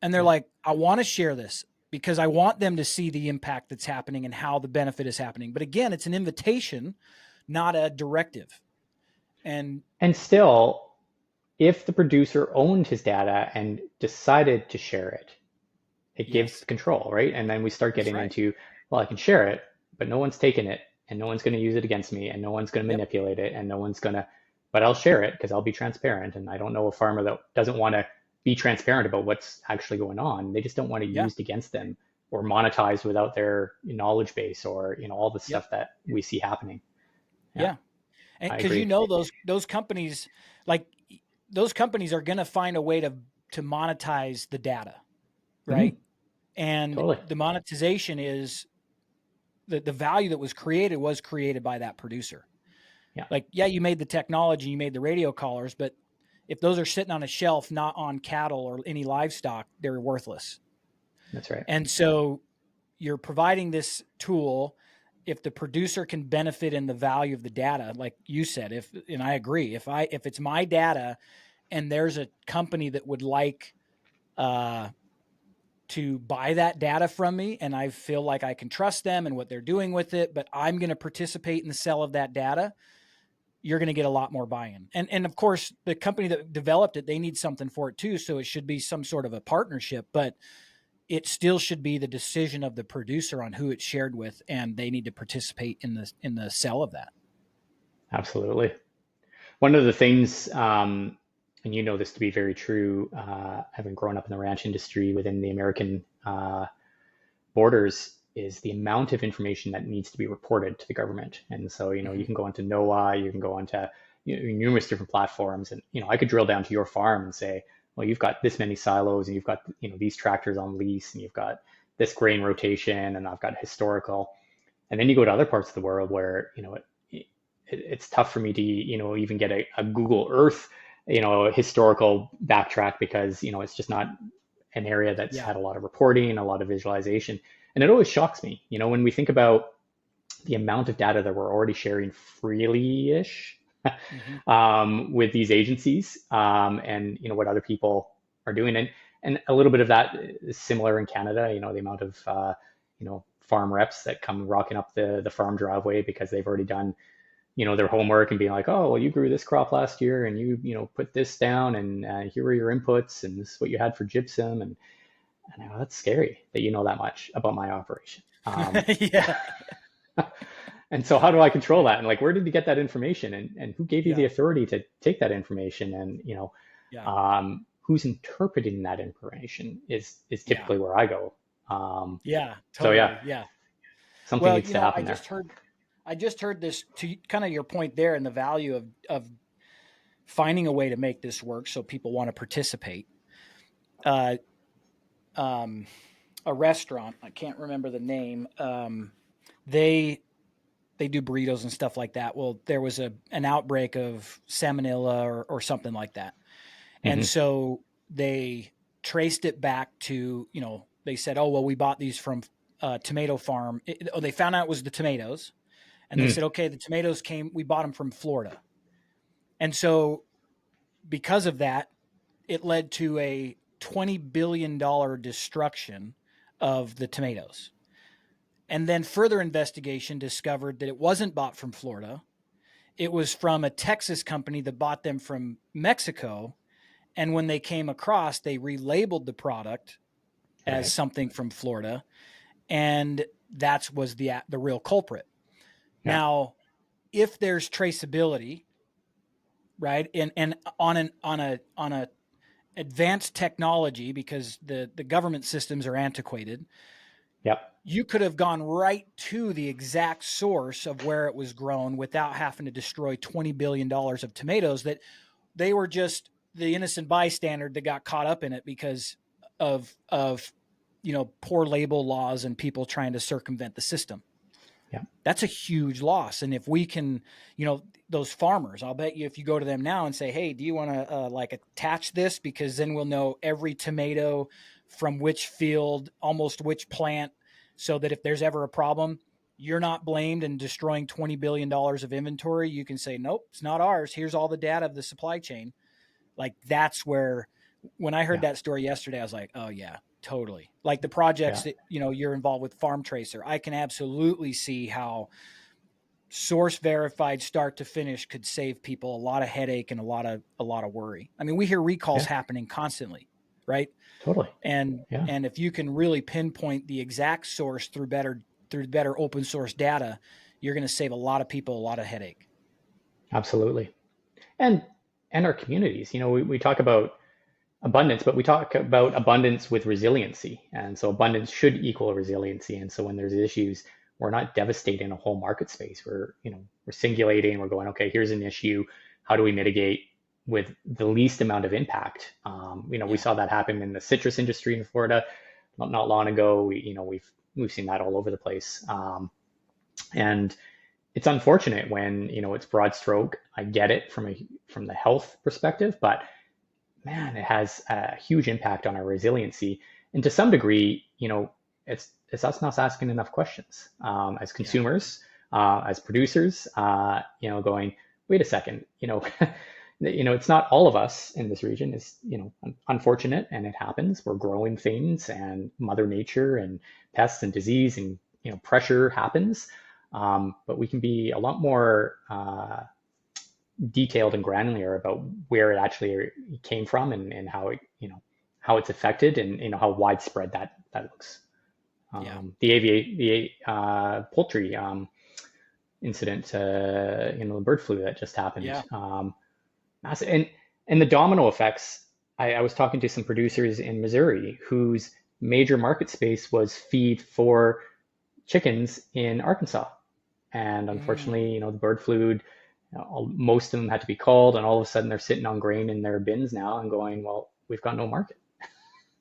Speaker 3: And they're like, I want to share this because I want them to see the impact that's happening and how the benefit is happening. But again, it's an invitation, not a directive. And
Speaker 2: still, if the producer owned his data and decided to share it, it gives control, right? And then we start getting into, well, I can share it, but no one's taking it and no one's going to use it against me and no one's going to manipulate it and no one's going to, but I'll share it because I'll be transparent. And I don't know a farmer that doesn't want to be transparent about what's actually going on. They just don't want it used against them or monetized without their knowledge base or, all the stuff that we see happening.
Speaker 3: Yeah. And because those companies, like those companies are going to find a way to monetize the data, right? Mm-hmm. And the monetization is the value that was created by that producer.
Speaker 2: Yeah.
Speaker 3: Like, you made the technology, you made the radio collars, but if those are sitting on a shelf, not on cattle or any livestock, they're worthless.
Speaker 2: That's right.
Speaker 3: And so you're providing this tool. If the producer can benefit in the value of the data, like you said, and I agree, if it's my data and there's a company that would like to buy that data from me and I feel like I can trust them and what they're doing with it, but I'm going to participate in the sale of that data, you're going to get a lot more buy-in. And of course, the company that developed it, they need something for it too. So it should be some sort of a partnership, but it still should be the decision of the producer on who it's shared with, and they need to participate in the sale of that.
Speaker 2: Absolutely. One of the things, and you know this to be very true, having grown up in the ranch industry within the American borders, is the amount of information that needs to be reported to the government. And so, you can go into NOAA, you can go into numerous different platforms, and I could drill down to your farm and say, well, you've got this many silos and you've got, these tractors on lease and you've got this grain rotation and I've got historical. And then you go to other parts of the world where, it's tough for me to, even get a Google Earth, historical backtrack because, it's just not an area that's had a lot of reporting, a lot of visualization. And it always shocks me, when we think about the amount of data that we're already sharing freely-ish with these agencies, and what other people are doing, and a little bit of that is similar in Canada. The amount of farm reps that come rocking up the farm driveway because they've already done their homework and being like, oh, well, you grew this crop last year and you put this down and here are your inputs and this is what you had for gypsum, and that's scary that you know that much about my operation. And so how do I control that? And where did you get that information? And who gave you the authority to take that information? And, who's interpreting that information is typically where I go.
Speaker 3: Totally.
Speaker 2: Something needs to happen there.
Speaker 3: I just heard this to kind of your point there and the value of finding a way to make this work so people want to participate. A restaurant, I can't remember the name. They do burritos and stuff like that. Well, there was an outbreak of salmonella or something like that. And so they traced it back to, they said, oh, well, we bought these from a tomato farm. They found out it was the tomatoes. And they said, okay, the tomatoes we bought them from Florida. And so because of that, it led to a $20 billion destruction of the tomatoes. And then further investigation discovered that it wasn't bought from Florida. It was from a Texas company that bought them from Mexico. And when they came across, they relabeled the product as something from Florida. And that was the real culprit.
Speaker 2: Yeah.
Speaker 3: Now, if there's traceability, right, and on a advanced technology, because the government systems are antiquated, you could have gone right to the exact source of where it was grown without having to destroy $20 billion of tomatoes that they were just the innocent bystander that got caught up in it because of poor label laws and people trying to circumvent the system.
Speaker 2: Yeah.
Speaker 3: That's a huge loss. And if we can, those farmers, I'll bet you if you go to them now and say, hey, do you want to attach this? Because then we'll know every tomato from which field, almost which plant, so that if there's ever a problem, you're not blamed in destroying $20 billion of inventory. You can say, nope, it's not ours. Here's all the data of the supply chain. Like that's where, when I heard that story yesterday, I was like, oh yeah, totally. Like the projects that, you're involved with Farm Tracer, I can absolutely see how source verified start to finish could save people a lot of headache and a lot of worry. I mean, we hear recalls happening constantly, right?
Speaker 2: Totally.
Speaker 3: And if you can really pinpoint the exact source through better open source data, you're going to save a lot of people a lot of headache.
Speaker 2: Absolutely. And our communities, we talk about abundance, but we talk about abundance with resiliency. And so abundance should equal resiliency. And so when there's issues, we're not devastating a whole market space. We're singulating, we're going, okay, here's an issue. How do we mitigate with the least amount of impact? We saw that happen in the citrus industry in Florida not long ago. We've seen that all over the place. And it's unfortunate when, it's broad stroke. I get it from the health perspective, but man, it has a huge impact on our resiliency. And to some degree, it's us not asking enough questions as consumers, as producers, going, wait a second, it's not all of us in this region. Is unfortunate, and it happens. We're growing things, and Mother Nature and pests and disease and pressure happens. But we can be a lot more detailed and granular about where it actually came from and how it how it's affected and how widespread that looks. The poultry incident, the bird flu that just happened. And the domino effects. I was talking to some producers in Missouri whose major market space was feed for chickens in Arkansas, and unfortunately, the bird flu. Most of them had to be called, and all of a sudden they're sitting on grain in their bins now and going, well, we've got no market.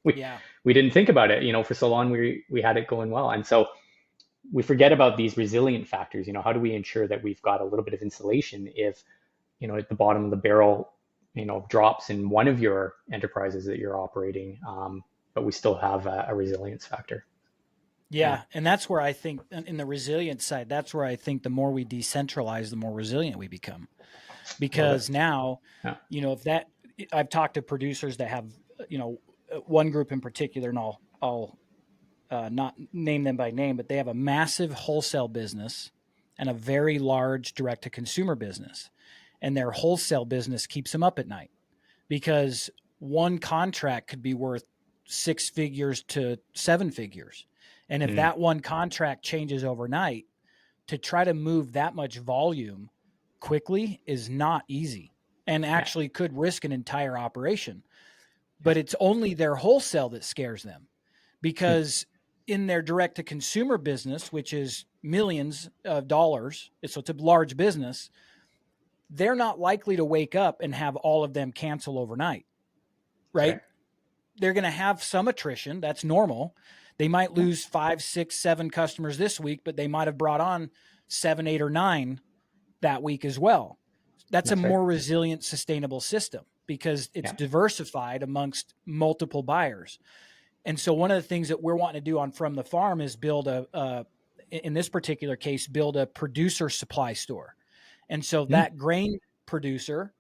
Speaker 2: We didn't think about it, for so long we had it going well. And so we forget about these resilient factors. How do we ensure that we've got a little bit of insulation if, at the bottom of the barrel, drops in one of your enterprises that you're operating, but we still have a resilience factor.
Speaker 3: Yeah. And that's where I think in the resilience side, that's where I think the more we decentralize, the more resilient we become. Because now, if that, I've talked to producers that have, one group in particular, and I'll not name them by name, but they have a massive wholesale business and a very large direct to consumer business. And their wholesale business keeps them up at night because one contract could be worth 6 figures to 7 figures. And if that one contract changes overnight, to try to move that much volume quickly is not easy and actually could risk an entire operation. But it's only their wholesale that scares them because in their direct to consumer business, which is millions of dollars, so it's a large business, they're not likely to wake up and have all of them cancel overnight, right?
Speaker 2: Sure.
Speaker 3: They're going to have some attrition. That's normal. They might lose 5, 6, 7 customers this week, but they might have brought on 7, 8, or 9 that week as well. That's a more resilient, sustainable system because it's diversified amongst multiple buyers. And so one of the things that we're wanting to do on From the Farm is build in this particular case, build a producer supply store. And so that grain producer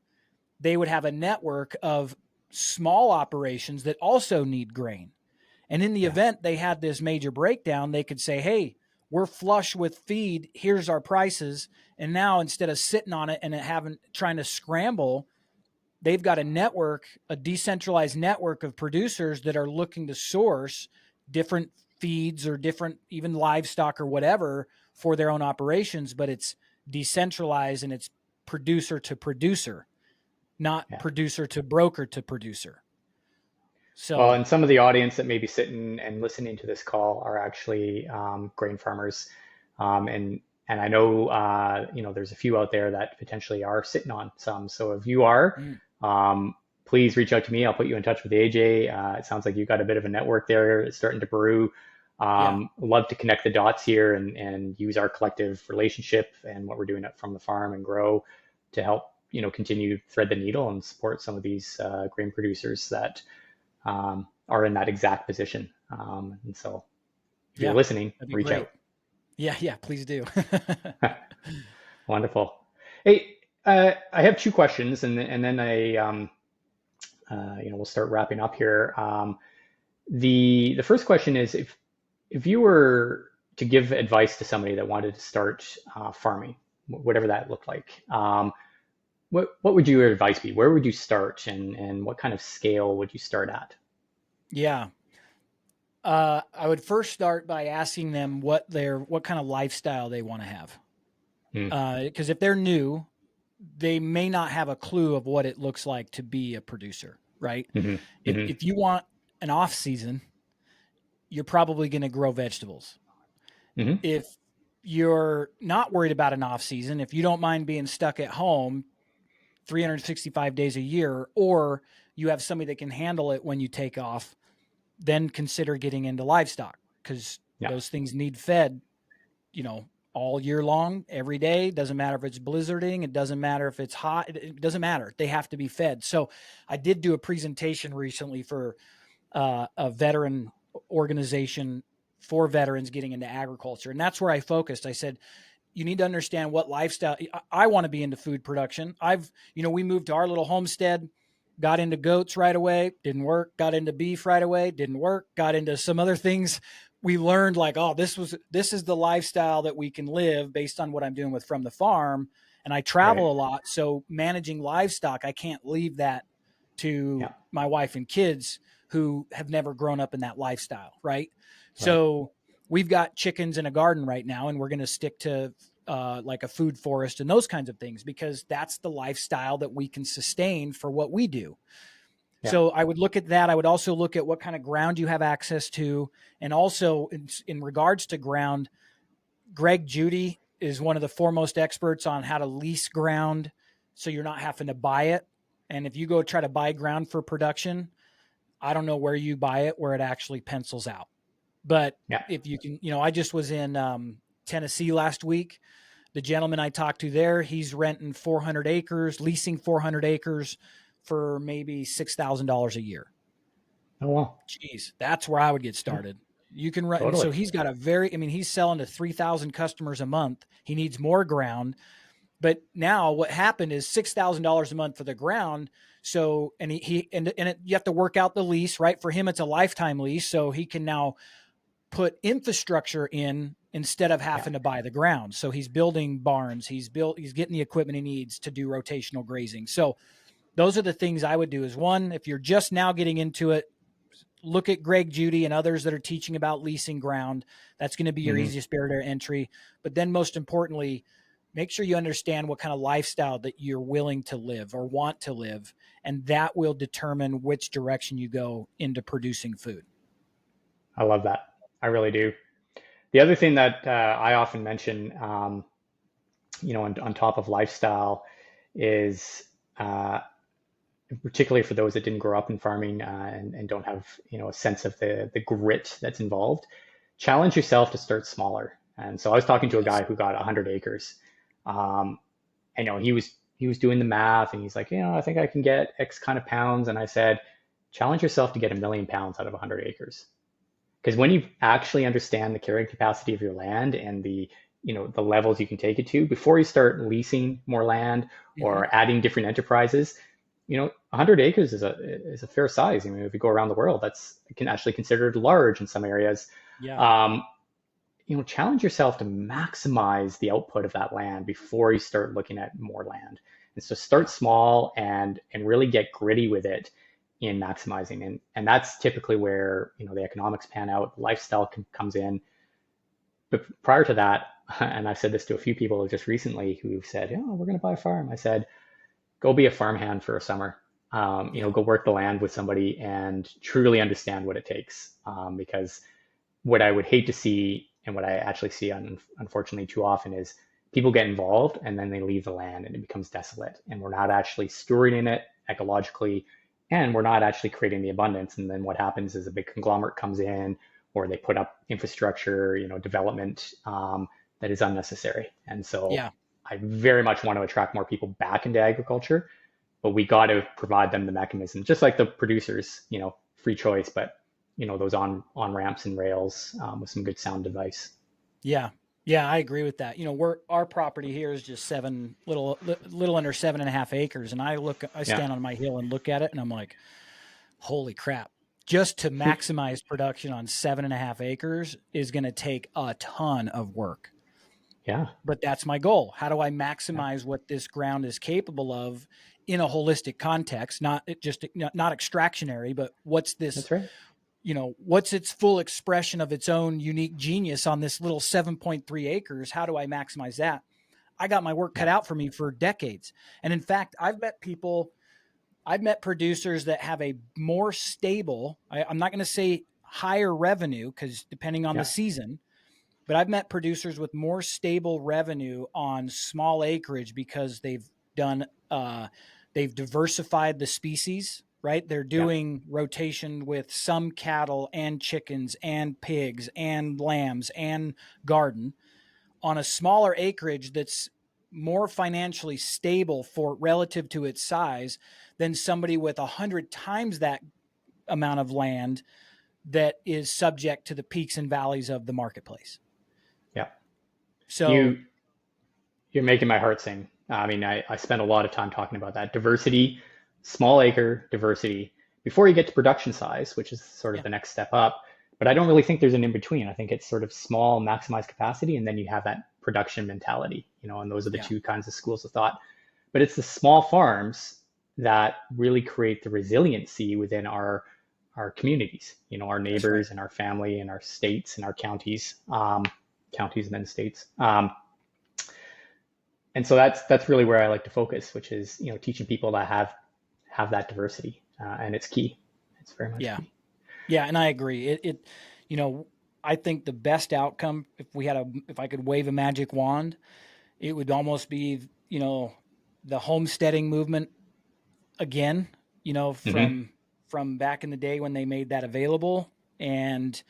Speaker 3: they would have a network of small operations that also need grain. And in the event they had this major breakdown, they could say, hey, we're flush with feed. Here's our prices. And now instead of sitting on it and trying to scramble, they've got a network, a decentralized network of producers that are looking to source different feeds or different, even livestock or whatever for their own operations, but it's decentralized and it's producer to producer, not producer to broker to producer. So,
Speaker 2: well, and some of the audience that may be sitting and listening to this call are actually grain farmers, and I know there's a few out there that potentially are sitting on some. So if you are, please reach out to me. I'll put you in touch with AJ. It sounds like you've got a bit of a network there. It's starting to brew. Love to connect the dots here and use our collective relationship and what we're doing from the farm and grow to help continue to thread the needle and support some of these grain producers that are in that exact position. And so if you're listening, reach out.
Speaker 3: Yeah, please do.
Speaker 2: Wonderful. Hey, I have two questions, and then we'll start wrapping up here. The first question is, if you were to give advice to somebody that wanted to start farming, whatever that looked like, what would your advice be? Where would you start, and what kind of scale would you start at?
Speaker 3: Yeah. I would first start by asking them what kind of lifestyle they want to have. Because if they're new, they may not have a clue of what it looks like to be a producer, right? If you want an off season, you're probably going to grow vegetables. If you're not worried about an off season, if you don't mind being stuck at home 365 days a year, or you have somebody that can handle it when you take off, then consider getting into livestock, because those things need fed, all year long, every day. Doesn't matter if it's blizzarding. It doesn't matter if it's hot. It doesn't matter. They have to be fed. So I did do a presentation recently for a veteran organization for veterans getting into agriculture. And that's where I focused. I said, you need to understand what lifestyle. I want to be into food production. We moved to our little homestead, got into goats right away, didn't work. Got into beef right away, didn't work. Got into some other things. We learned this is the lifestyle that we can live based on what I'm doing from the farm. And I travel a lot. So managing livestock, I can't leave that to my wife and kids who have never grown up in that lifestyle. Right. So we've got chickens in a garden right now, and we're going to stick to like a food forest and those kinds of things, because that's the lifestyle that we can sustain for what we do. So I would look at that. I would also look at what kind of ground you have access to. And also in regards to ground, Greg Judy is one of the foremost experts on how to lease ground so you're not having to buy it. And if you go try to buy ground for production, I don't know where you buy it, where it actually pencils out. But if you can, I just was in Tennessee last week. The gentleman I talked to there, he's renting 400 acres, leasing 400 acres for maybe $6,000 a year.
Speaker 2: Oh, wow.
Speaker 3: Geez, that's where I would get started. You can run. Totally. So he's got he's selling to 3,000 customers a month. He needs more ground. But now what happened is $6,000 a month for the ground. So, and you have to work out the lease, right? For him, it's a lifetime lease. So he can now put infrastructure in instead of having to buy the ground. So he's building barns. He's getting the equipment he needs to do rotational grazing. So those are the things I would do. Is one, if you're just now getting into it, look at Greg Judy and others that are teaching about leasing ground. That's going to be your easiest barrier to entry. But then most importantly, make sure you understand what kind of lifestyle that you're willing to live or want to live. And that will determine which direction you go into producing food.
Speaker 2: I love that. I really do. The other thing that I often mention, on top of lifestyle is, particularly for those that didn't grow up in farming and don't have, a sense of the grit that's involved, challenge yourself to start smaller. And so I was talking to a guy who got 100 acres. He was doing the math, and he's like, I think I can get X kind of pounds. And I said, challenge yourself to get 1 million pounds out of 100 acres. Because when you actually understand the carrying capacity of your land and the levels you can take it to, before you start leasing more land or adding different enterprises, 100 acres is a fair size. I mean, if you go around the world, that's can actually considered large in some areas.
Speaker 3: Yeah.
Speaker 2: Um, challenge yourself to maximize the output of that land before you start looking at more land. And so start small and really get gritty with it in maximizing. And that's typically where, the economics pan out, lifestyle comes in. But prior to that, and I've said this to a few people just recently who've said, we're going to buy a farm. I said, go be a farmhand for a summer. Go work the land with somebody and truly understand what it takes. Because what I would hate to see, and what I actually see unfortunately too often, is people get involved and then they leave the land and it becomes desolate, and we're not actually stewarding it ecologically, and we're not actually creating the abundance. And then what happens is a big conglomerate comes in, or they put up infrastructure, development that is unnecessary. And so
Speaker 3: Yeah.
Speaker 2: I very much want to attract more people back into agriculture, but we got to provide them the mechanism, just like the producers, free choice, but those on ramps and rails with some good sound device.
Speaker 3: Yeah. Yeah, I agree with that. Our property here is just little under 7.5 acres. And I stand on my hill and look at it and I'm like, holy crap. Just to maximize production on 7.5 acres is going to take a ton of work.
Speaker 2: Yeah.
Speaker 3: But that's my goal. How do I maximize what this ground is capable of in a holistic context, not extractionary, but what's this,
Speaker 2: That's right.
Speaker 3: What's its full expression of its own unique genius on this little 7.3 acres? How do I maximize that? I got my work cut out for me for decades. And in fact, I've met producers that have a more stable, I'm not going to say higher revenue, because depending on the season, but I've met producers with more stable revenue on small acreage because they've diversified the species, right? They're doing rotation with some cattle and chickens and pigs and lambs and garden on a smaller acreage that's more financially stable for relative to its size than somebody with 100 times that amount of land that is subject to the peaks and valleys of the marketplace.
Speaker 2: Yeah.
Speaker 3: So
Speaker 2: you're making my heart sing. I mean, I spend a lot of time talking about that diversity, small acre diversity, before you get to production size, which is sort of the next step up. But I don't really think there's an in between. I think it's sort of small, maximize capacity, and then you have that production mentality, and those are the two kinds of schools of thought. But it's the small farms that really create the resiliency within our communities, our neighbors and our family and our states and our counties, counties and then states. And so that's really where I like to focus, which is, teaching people to have that diversity, and it's key. It's very much key.
Speaker 3: Yeah, and I agree. I think the best outcome, if I could wave a magic wand, it would almost be, the homesteading movement again, from back in the day when they made that available, and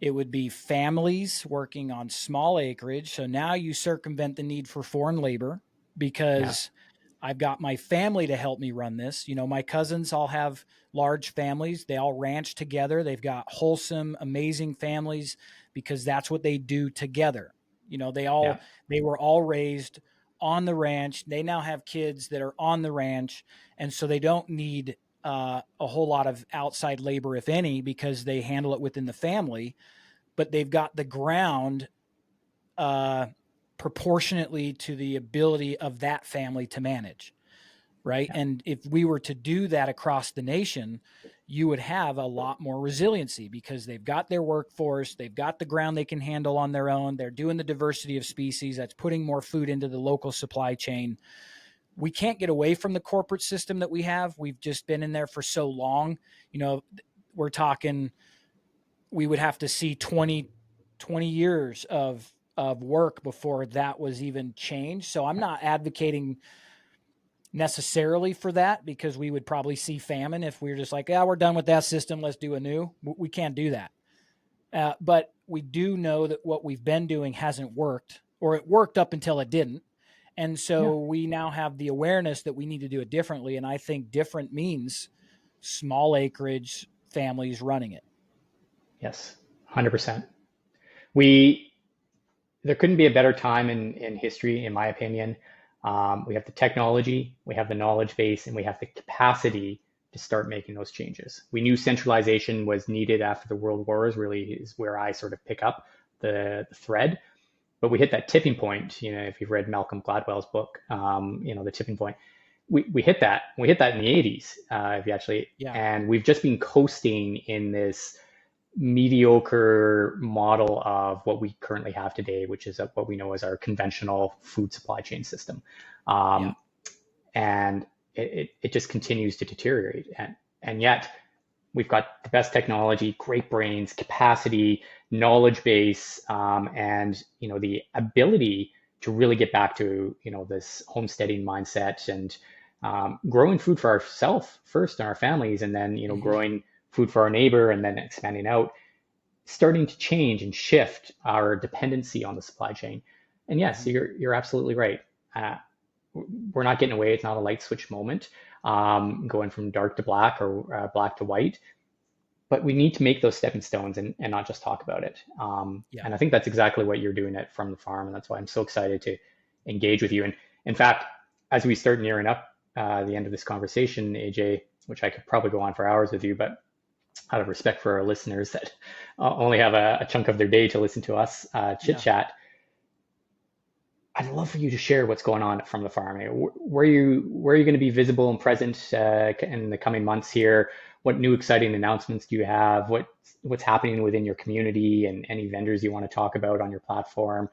Speaker 3: it would be families working on small acreage. So now you circumvent the need for foreign labor because I've got my family to help me run this. My cousins all have large families. They all ranch together. They've got wholesome, amazing families because that's what they do together. They were all raised on the ranch. They now have kids that are on the ranch. And so they don't need a whole lot of outside labor, if any, because they handle it within the family, but they've got the ground proportionately to the ability of that family to manage. Right. Yeah. And if we were to do that across the nation, you would have a lot more resiliency because they've got their workforce, they've got the ground they can handle on their own. They're doing the diversity of species that's putting more food into the local supply chain. We can't get away from the corporate system that we have. We've just been in there for so long. We're talking, we would have to see 20 years of work before that was even changed. So I'm not advocating necessarily for that because we would probably see famine if we were just like, we're done with that system. Let's do a new. We can't do that. But we do know that what we've been doing hasn't worked, or it worked up until it didn't. And so we now have the awareness that we need to do it differently. And I think different means small acreage families running it.
Speaker 2: Yes, 100%. There couldn't be a better time in history, in my opinion, We have the technology, we have the knowledge base, and we have the capacity to start making those changes. We knew centralization was needed after the world wars, really is where I sort of pick up the thread. But we hit that tipping point, if you've read Malcolm Gladwell's book, the tipping point, we hit that. We hit that in the 80s, if you actually,
Speaker 3: Yeah.
Speaker 2: and we've just been coasting in this mediocre model of what we currently have today, which is what we know as our conventional food supply chain system.
Speaker 3: Yeah.
Speaker 2: And it just continues to deteriorate. And yet we've got the best technology, great brains, capacity, knowledge base, and the ability to really get back to this homesteading mindset and growing food for ourselves first and our families, and then growing food for our neighbor, and then expanding out, starting to change and shift our dependency on the supply chain. And yes, you're absolutely right. We're not getting away. It's not a light switch moment, going from dark to black or black to white. But we need to make those stepping stones and not just talk about it. And I think that's exactly what you're doing at From the Farm. And that's why I'm so excited to engage with you. And in fact, as we start nearing up the end of this conversation, AJ, which I could probably go on for hours with you, but out of respect for our listeners that only have a chunk of their day to listen to us chit chat, I'd love for you to share what's going on From the Farm. Where are you going to be visible and present in the coming months here? What new exciting announcements do you have? What's happening within your community, and any vendors you want to talk about on your platform?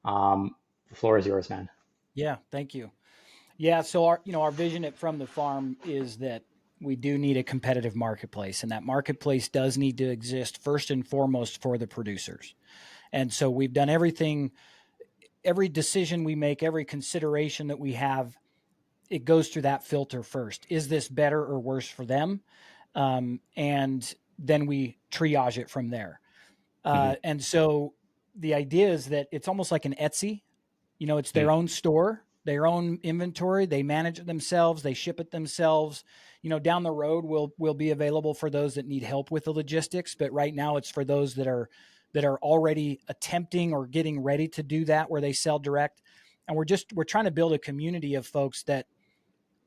Speaker 2: The floor is yours, man.
Speaker 3: Yeah, thank you. Yeah, so our vision at From the Farm is that we do need a competitive marketplace, and that marketplace does need to exist first and foremost for the producers. And so we've done everything, every decision we make, every consideration that we have, it goes through that filter first. Is this better or worse for them? And then we triage it from there. And so the idea is that it's almost like an Etsy. It's their own store, their own inventory. They manage it themselves. They ship it themselves. Down the road will be available for those that need help with the logistics. But right now it's for those that are already attempting or getting ready to do that, where they sell direct. And we're trying to build a community of folks that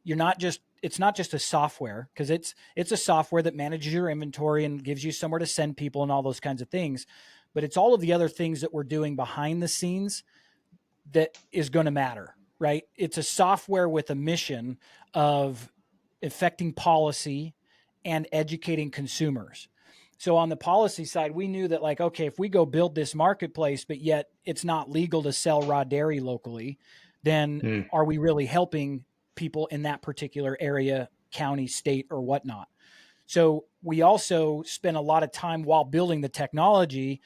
Speaker 3: it's not just a software, because it's a software that manages your inventory and gives you somewhere to send people and all those kinds of things. But it's all of the other things that we're doing behind the scenes that is going to matter, right? It's a software with a mission of affecting policy and educating consumers. So on the policy side, we knew that, like, okay, if we go build this marketplace, but yet it's not legal to sell raw dairy locally, then are we really helping people in that particular area, county, state, or whatnot? So we also spent a lot of time while building the technology,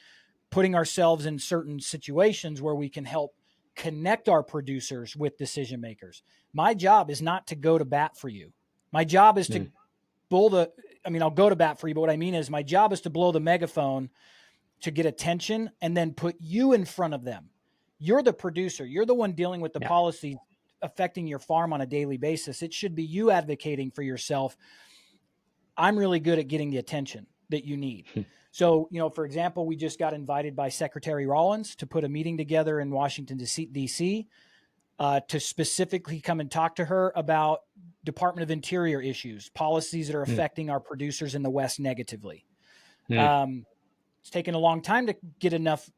Speaker 3: putting ourselves in certain situations where we can help connect our producers with decision makers. My job is not to go to bat for you. My job is to I'll go to bat for you, but what I mean is my job is to blow the megaphone to get attention and then put you in front of them. You're the producer. You're the one dealing with the policy affecting your farm on a daily basis. It should be you advocating for yourself. I'm really good at getting the attention that you need. So, for example, we just got invited by Secretary Rollins to put a meeting together in Washington, D.C., to specifically come and talk to her about Department of Interior issues, policies that are affecting our producers in the West negatively. It's taken a long time to get enough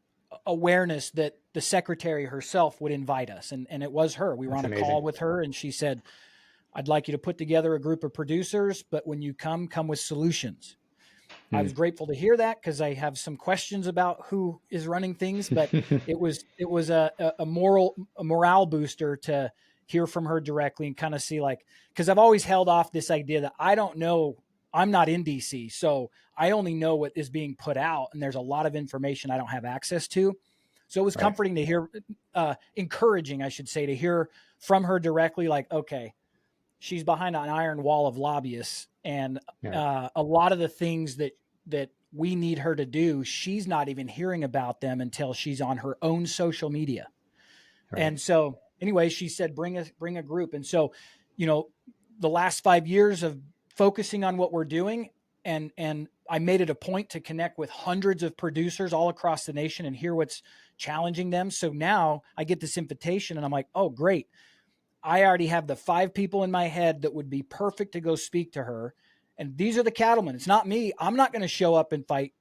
Speaker 3: awareness that the secretary herself would invite us. And it was her. We were on a call with her, and she said, I'd like you to put together a group of producers, but when you come with solutions. I was grateful to hear that, because I have some questions about who is running things, but it was a morale booster to hear from her directly and kind of see, like, because I've always held off this idea that I don't know, I'm not in DC, so I only know what is being put out, and there's a lot of information I don't have access to. So it was comforting to hear, encouraging, I should say, to hear from her directly, like, okay, she's behind an iron wall of lobbyists, and a lot of the things that we need her to do, she's not even hearing about them until she's on her own social media. And so anyway, she said, bring a group. And so, the last 5 years of focusing on what we're doing, and I made it a point to connect with hundreds of producers all across the nation and hear what's challenging them. So now I get this invitation and I'm like, oh, great. I already have the 5 people in my head that would be perfect to go speak to her. And these are the cattlemen. It's not me. I'm not going to show up and fight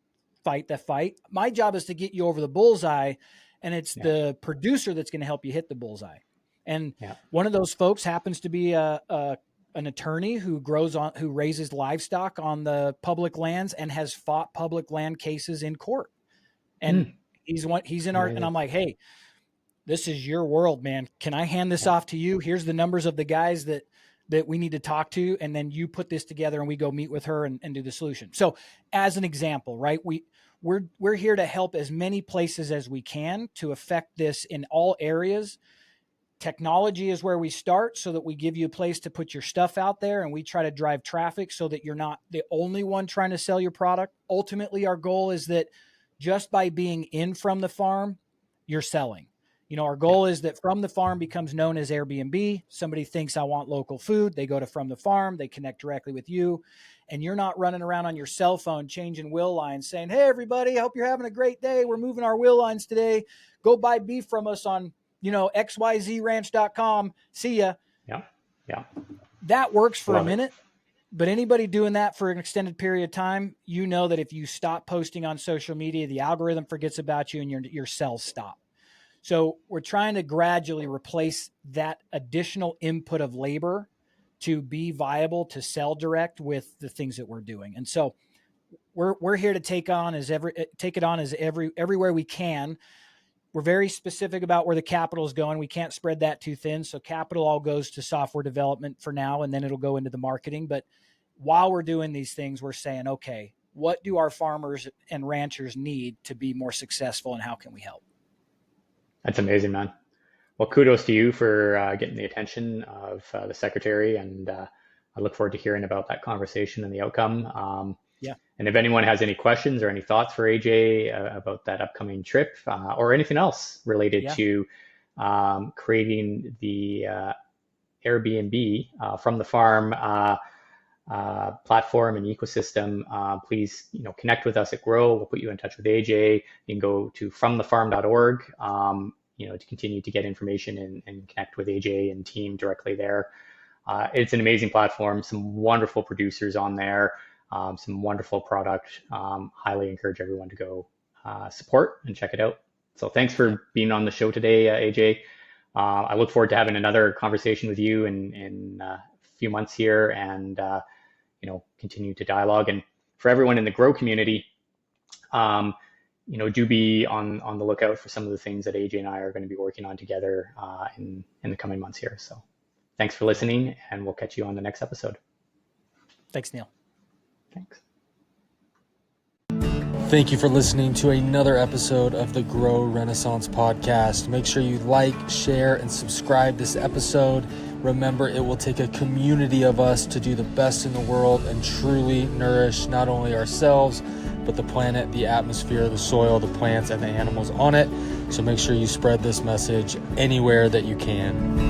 Speaker 3: the fight. My job is to get you over the bullseye, and it's the producer that's going to help you hit the bullseye. And one of those folks happens to be an attorney who raises livestock on the public lands and has fought public land cases in court. And he's in our, and I'm like, hey, this is your world, man. Can I hand this off to you? Here's the numbers of the guys that we need to talk to. And then you put this together and we go meet with her and do the solution. So as an example, right, we're here to help as many places as we can to affect this in all areas. Technology is where we start so that we give you a place to put your stuff out there, and we try to drive traffic so that you're not the only one trying to sell your product. Ultimately, our goal is that just by being in from the farm, you're selling. Our goal is that From the Farm becomes known as Airbnb. Somebody thinks I want local food. They go to From the Farm. They connect directly with you. And you're not running around on your cell phone changing wheel lines saying, hey, everybody, I hope you're having a great day. We're moving our wheel lines today. Go buy beef from us on, xyzranch.com. See ya.
Speaker 2: Yeah.
Speaker 3: That works for a minute. But anybody doing that for an extended period of time, that if you stop posting on social media, the algorithm forgets about you and your sales stop. So we're trying to gradually replace that additional input of labor to be viable to sell direct with the things that we're doing. And so we're here to take it on as everywhere we can. We're very specific about where the capital is going. We can't spread that too thin. So capital all goes to software development for now, and then it'll go into the marketing. But while we're doing these things, we're saying, okay, what do our farmers and ranchers need to be more successful, and how can we help?
Speaker 2: That's amazing, man. Well, kudos to you for getting the attention of the secretary, and I look forward to hearing about that conversation and the outcome. And if anyone has any questions or any thoughts for AJ about that upcoming trip or anything else related to creating the Airbnb From the Farm platform and ecosystem, please connect with us at Grow. We'll put you in touch with AJ. You can go to fromthefarm.org to continue to get information and connect with AJ and team directly there. It's an amazing platform, some wonderful producers on there, some wonderful product. Highly encourage everyone to go support and check it out. So thanks for being on the show today, AJ. I look forward to having another conversation with you in a few months here, and continue to dialogue. And for everyone in the Grow community, do be on the lookout for some of the things that AJ and I are going to be working on together in the coming months here. So thanks for listening, and we'll catch you on the next episode.
Speaker 3: Thanks, Neil.
Speaker 2: Thanks.
Speaker 4: Thank you for listening to another episode of the Grow Renaissance podcast. Make sure you like, share, and subscribe this episode. Remember, it will take a community of us to do the best in the world and truly nourish not only ourselves, but the planet, the atmosphere, the soil, the plants, and the animals on it. So make sure you spread this message anywhere that you can.